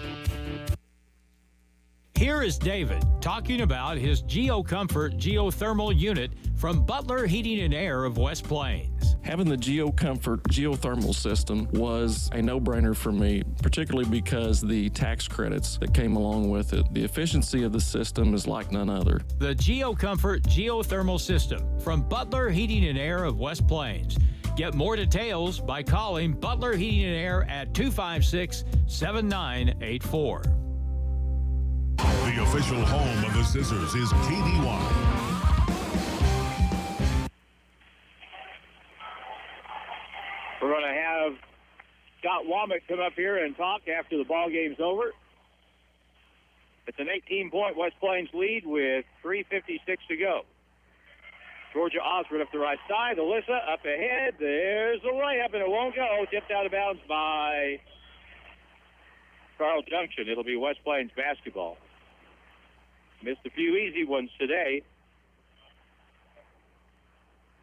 Here is David talking about his GeoComfort geothermal unit from Butler Heating and Air of West Plains. Having the GeoComfort geothermal system was a no-brainer for me, particularly because the tax credits that came along with it. The efficiency of the system is like none other. The GeoComfort geothermal system from Butler Heating and Air of West Plains. Get more details by calling Butler Heating and Air at 256-7984. The official home of the Zizzers is KDY. We're going to have Scott Womack come up here and talk after the ball game's over. It's an 18-point West Plains lead with 3:56 to go. Georgia Osborne up the right side. Alyssa up ahead. There's the layup, and it won't go. Tipped out of bounds by Carl Junction. It'll be West Plains basketball. Missed a few easy ones today.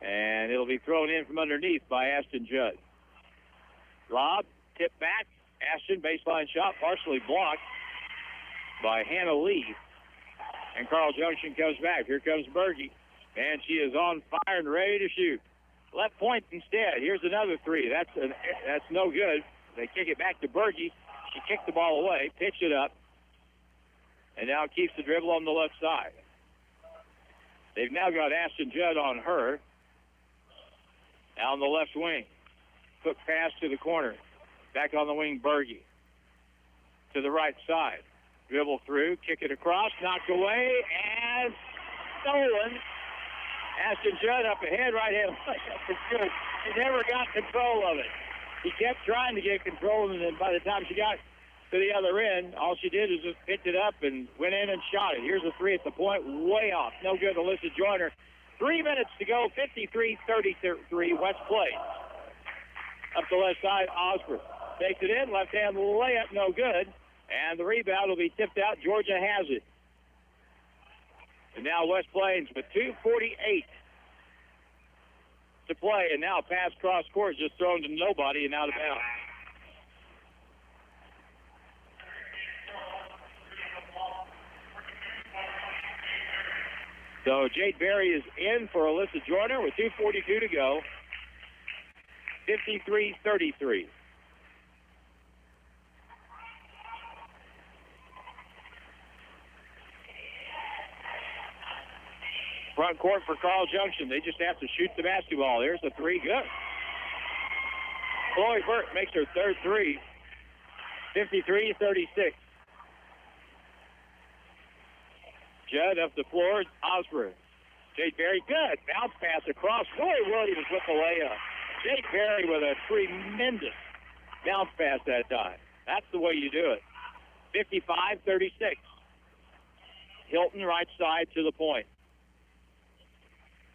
And it'll be thrown in from underneath by Ashton Judd. Lob, tip back. Ashton, baseline shot, partially blocked by Hannah Lee. And Carl Junction comes back. Here comes Berge. And she is on fire and ready to shoot. Left point instead. Here's another three. That's no good. They kick it back to Berge. She kicked the ball away, pitched it up, and now keeps the dribble on the left side. They've now got Ashton Judd on her. Now on the left wing. Quick pass to the corner. Back on the wing, Berge. To the right side. Dribble through, kick it across, knocked away, and stolen. Ashton Judd up ahead, right hand. It's good. He never got control of it. He kept trying to get control, and then by the time she got to the other end, all she did was just picked it up and went in and shot it. Here's a three at the point, way off. No good. Alyssa Joyner. 3 minutes to go, 53-33, West Plains. Up the left side, Osborne. Takes it in, left-hand layup, no good. And the rebound will be tipped out. Georgia has it. And now West Plains with 2:48 to play. And now pass cross court just thrown to nobody and out of bounds. So Jade Berry is in for Alyssa Joyner with 2:42 to go. 53-33. Front court for Carl Junction. They just have to shoot the basketball. There's the three. Good. Chloe Burt makes her third three. 53-36. Judd up the floor. Osborne. Jade Berry. Good. Bounce pass across. Chloe Williams with the layup. Jade Berry with a tremendous bounce pass that time. That's the way you do it. 55-36. Hilton right side to the point.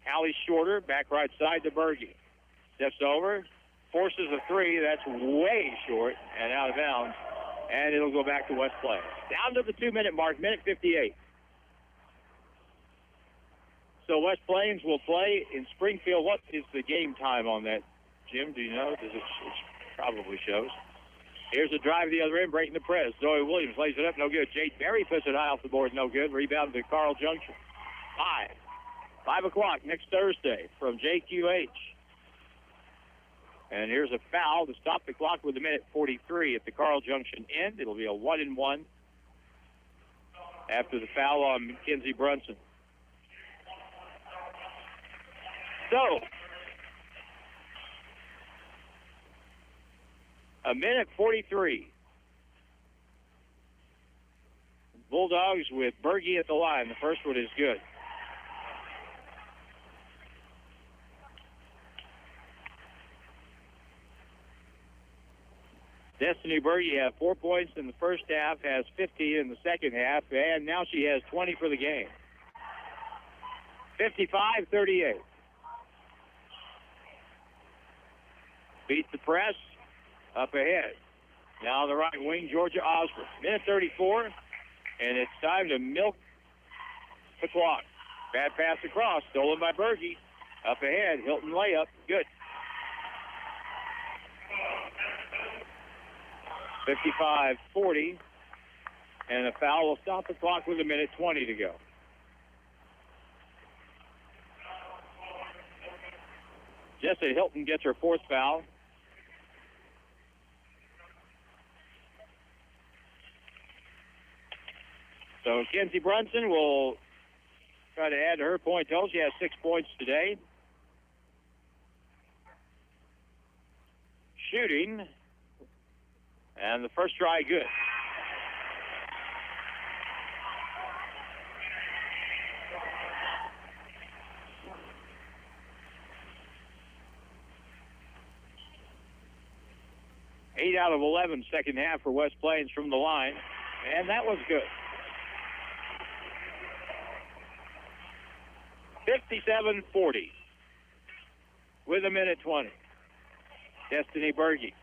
Hallie Shorter, back right side to Berge. Steps over, forces a three. That's way short and out of bounds. And it'll go back to West Plains. Down to the 2-minute mark, minute 58. So West Plains will play in Springfield. What is the game time on that, Jim? Do you know? It probably shows. Here's a drive to the other end, breaking the press. Zoe Williams lays it up, no good. Jade Berry puts it high off the board, no good. Rebound to Carl Junction. 5 o'clock next Thursday from JQH. And here's a foul to stop the clock with a minute 43 at the Carl Junction end. It'll be a 1-and-1 after the foul on Mackenzie Brunson. So, a minute 43. Bulldogs with Berge at the line. The first one is good. Destiny Berge had 4 points in the first half, has 15 in the second half, and now she has 20 for the game. 55-38. Beats the press, up ahead. Now on the right wing, Georgia Osborne. Minute 34, and it's time to milk the clock. Bad pass across, stolen by Berge. Up ahead, Hilton layup, good. 55-40. And a foul will stop the clock with 1:20 to go. Jessica Hilton gets her 4th foul. So Kenzie Brunson will try to add to her point total. She has 6 points today. Shooting. And the first try, good. Eight out of 11 second half for West Plains from the line. And that was good. 57-40 with 1:20. Destiny Berge.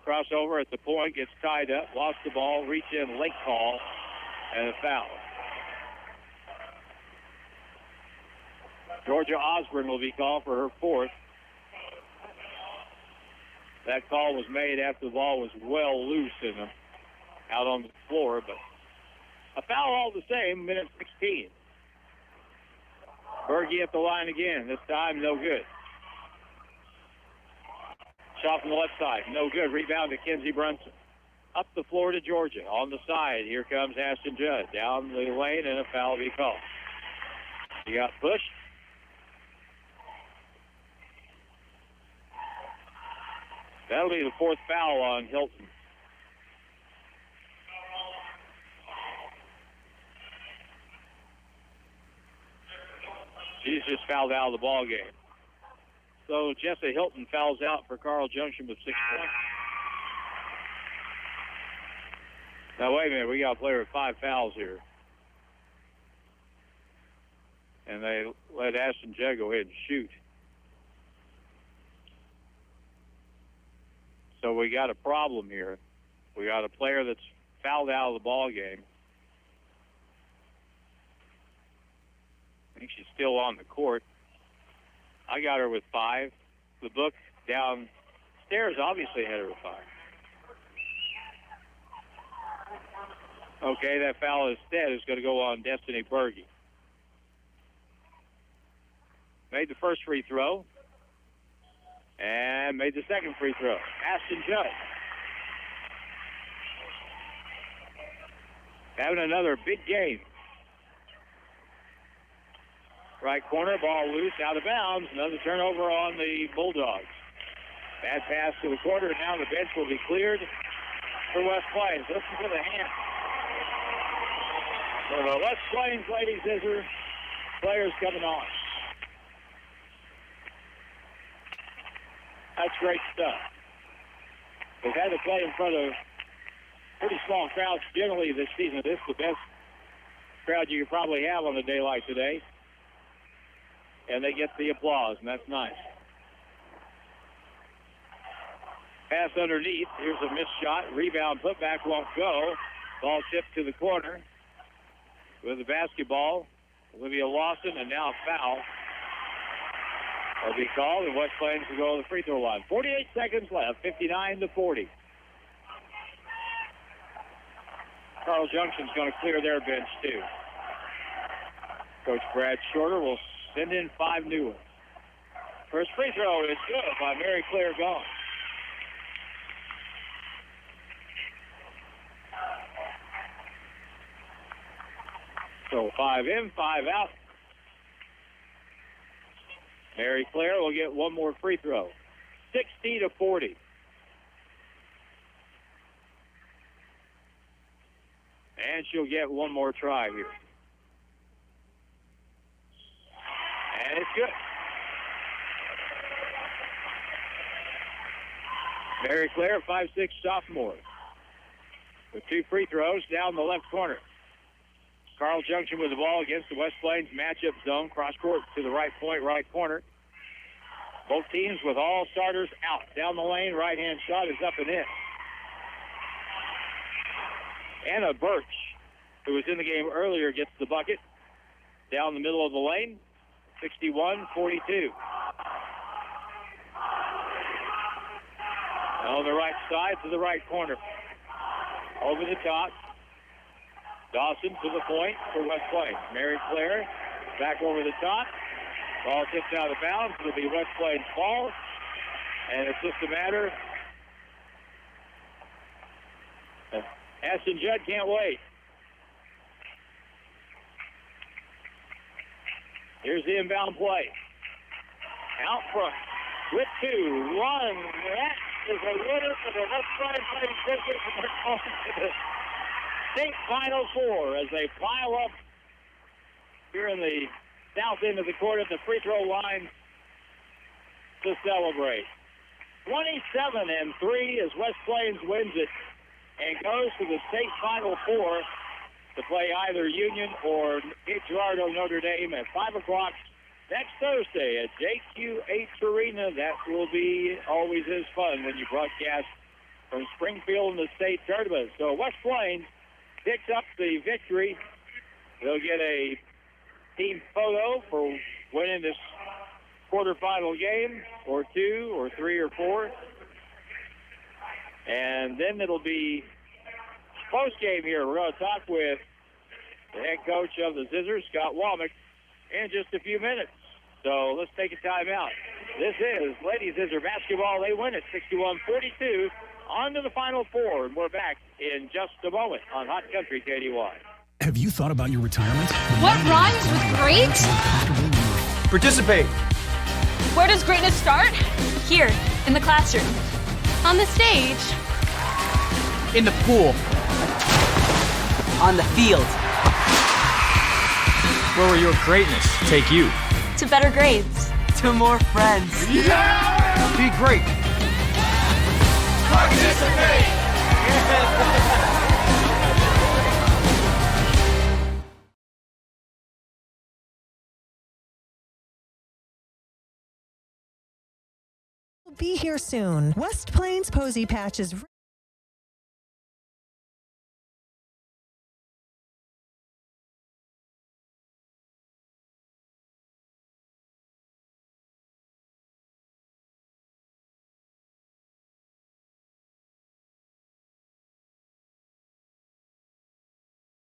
Crossover at the point, gets tied up, lost the ball, reach in, late call, and a foul. Georgia Osborne will be called for her 4th. That call was made after the ball was well loose in them, out on the floor, but a foul all the same, 1:16. Berge at the line again, this time no good. Shot from the left side, no good. Rebound to Kenzie Brunson. Up the floor to Georgia. On the side, here comes Ashton Judd. Down the lane, and a foul will be called. He got pushed. That'll be the 4th foul on Hilton. She's just fouled out of the ball game. So Jessica Hilton fouls out for Carl Junction with 6 points. Now, wait a minute. We got a player with 5 fouls here. And they let Ashton Judd go ahead and shoot. So we got a problem here. We got a player that's fouled out of the ball game. I think she's still on the court. I got her with 5. The book downstairs obviously had her with 5. Okay, that foul instead is going to go on Destiny Berge. Made the first free throw. And made the second free throw. Ashton Judd. Having another big game. Right corner, ball loose, out of bounds. Another turnover on the Bulldogs. Bad pass to the corner. Now the bench will be cleared for West Plains. Listen to the hand. For the West Plains Lady Zizzers, players coming on. That's great stuff. They've had to play in front of pretty small crowds generally this season. This is the best crowd you could probably have on a day like today. And they get the applause, and that's nice. Pass underneath. Here's a missed shot. Rebound, putback won't go. Ball tipped to the corner. With the basketball, Olivia Lawson, and now a foul will be called, and West Plains will go to the free throw line. 48 seconds left, 59-40. Carl Junction's going to clear their bench, too. Coach Brad Shorter will send in 5 new ones. First free throw is good by Mary Claire Gone. So 5 in, 5 out. Mary Claire will get one more free throw. 60-40. And she'll get one more try here. And it's good. Mary Claire, 5'6" sophomore, with 2 free throws down the left corner. Carl Junction with the ball against the West Plains matchup zone. Cross court to the right point, right corner. Both teams with all starters out. Down the lane, right-hand shot is up and in. Anna Birch, who was in the game earlier, gets the bucket. Down the middle of the lane, 61-42. On the right side to the right corner. Over the top. Dawson to the point for West Plains. Mary Claire back over the top. Ball tipped out of bounds. It'll be West Plains ball. And it's just a matter. Ashton Judd can't wait. Here's the inbound play. Out front with 2. 1. That is a winner for the West Plains Lady Zizzers, and they're going to the state Final Four as they pile up here in the south end of the court at the free throw line to celebrate. 27-3 as West Plains wins it and goes to the state Final Four to play either Union or Gerardo Notre Dame at 5 o'clock next Thursday at JQH Arena. That will be always as fun when you broadcast from Springfield in the state tournament. So West Plains picks up the victory. They'll get a team photo for winning this quarterfinal game, or 2, or 3, or 4. And then it'll be post-game here. We're going to talk with the head coach of the Zizzers, Scott Womack, in just a few minutes. So let's take a timeout. This is Ladies Zizzer basketball. They win it 61-42. On to the Final Four, and we're back in just a moment on Hot Country KDY. Have you thought about your retirement? What rhymes with great? Participate. Where does greatness start? Here, in the classroom. On the stage. In the pool. On the field. Where will your greatness take you? To better grades. To more friends. Yeah! Be great. Participate! Be here soon. West Plains Posy Patch is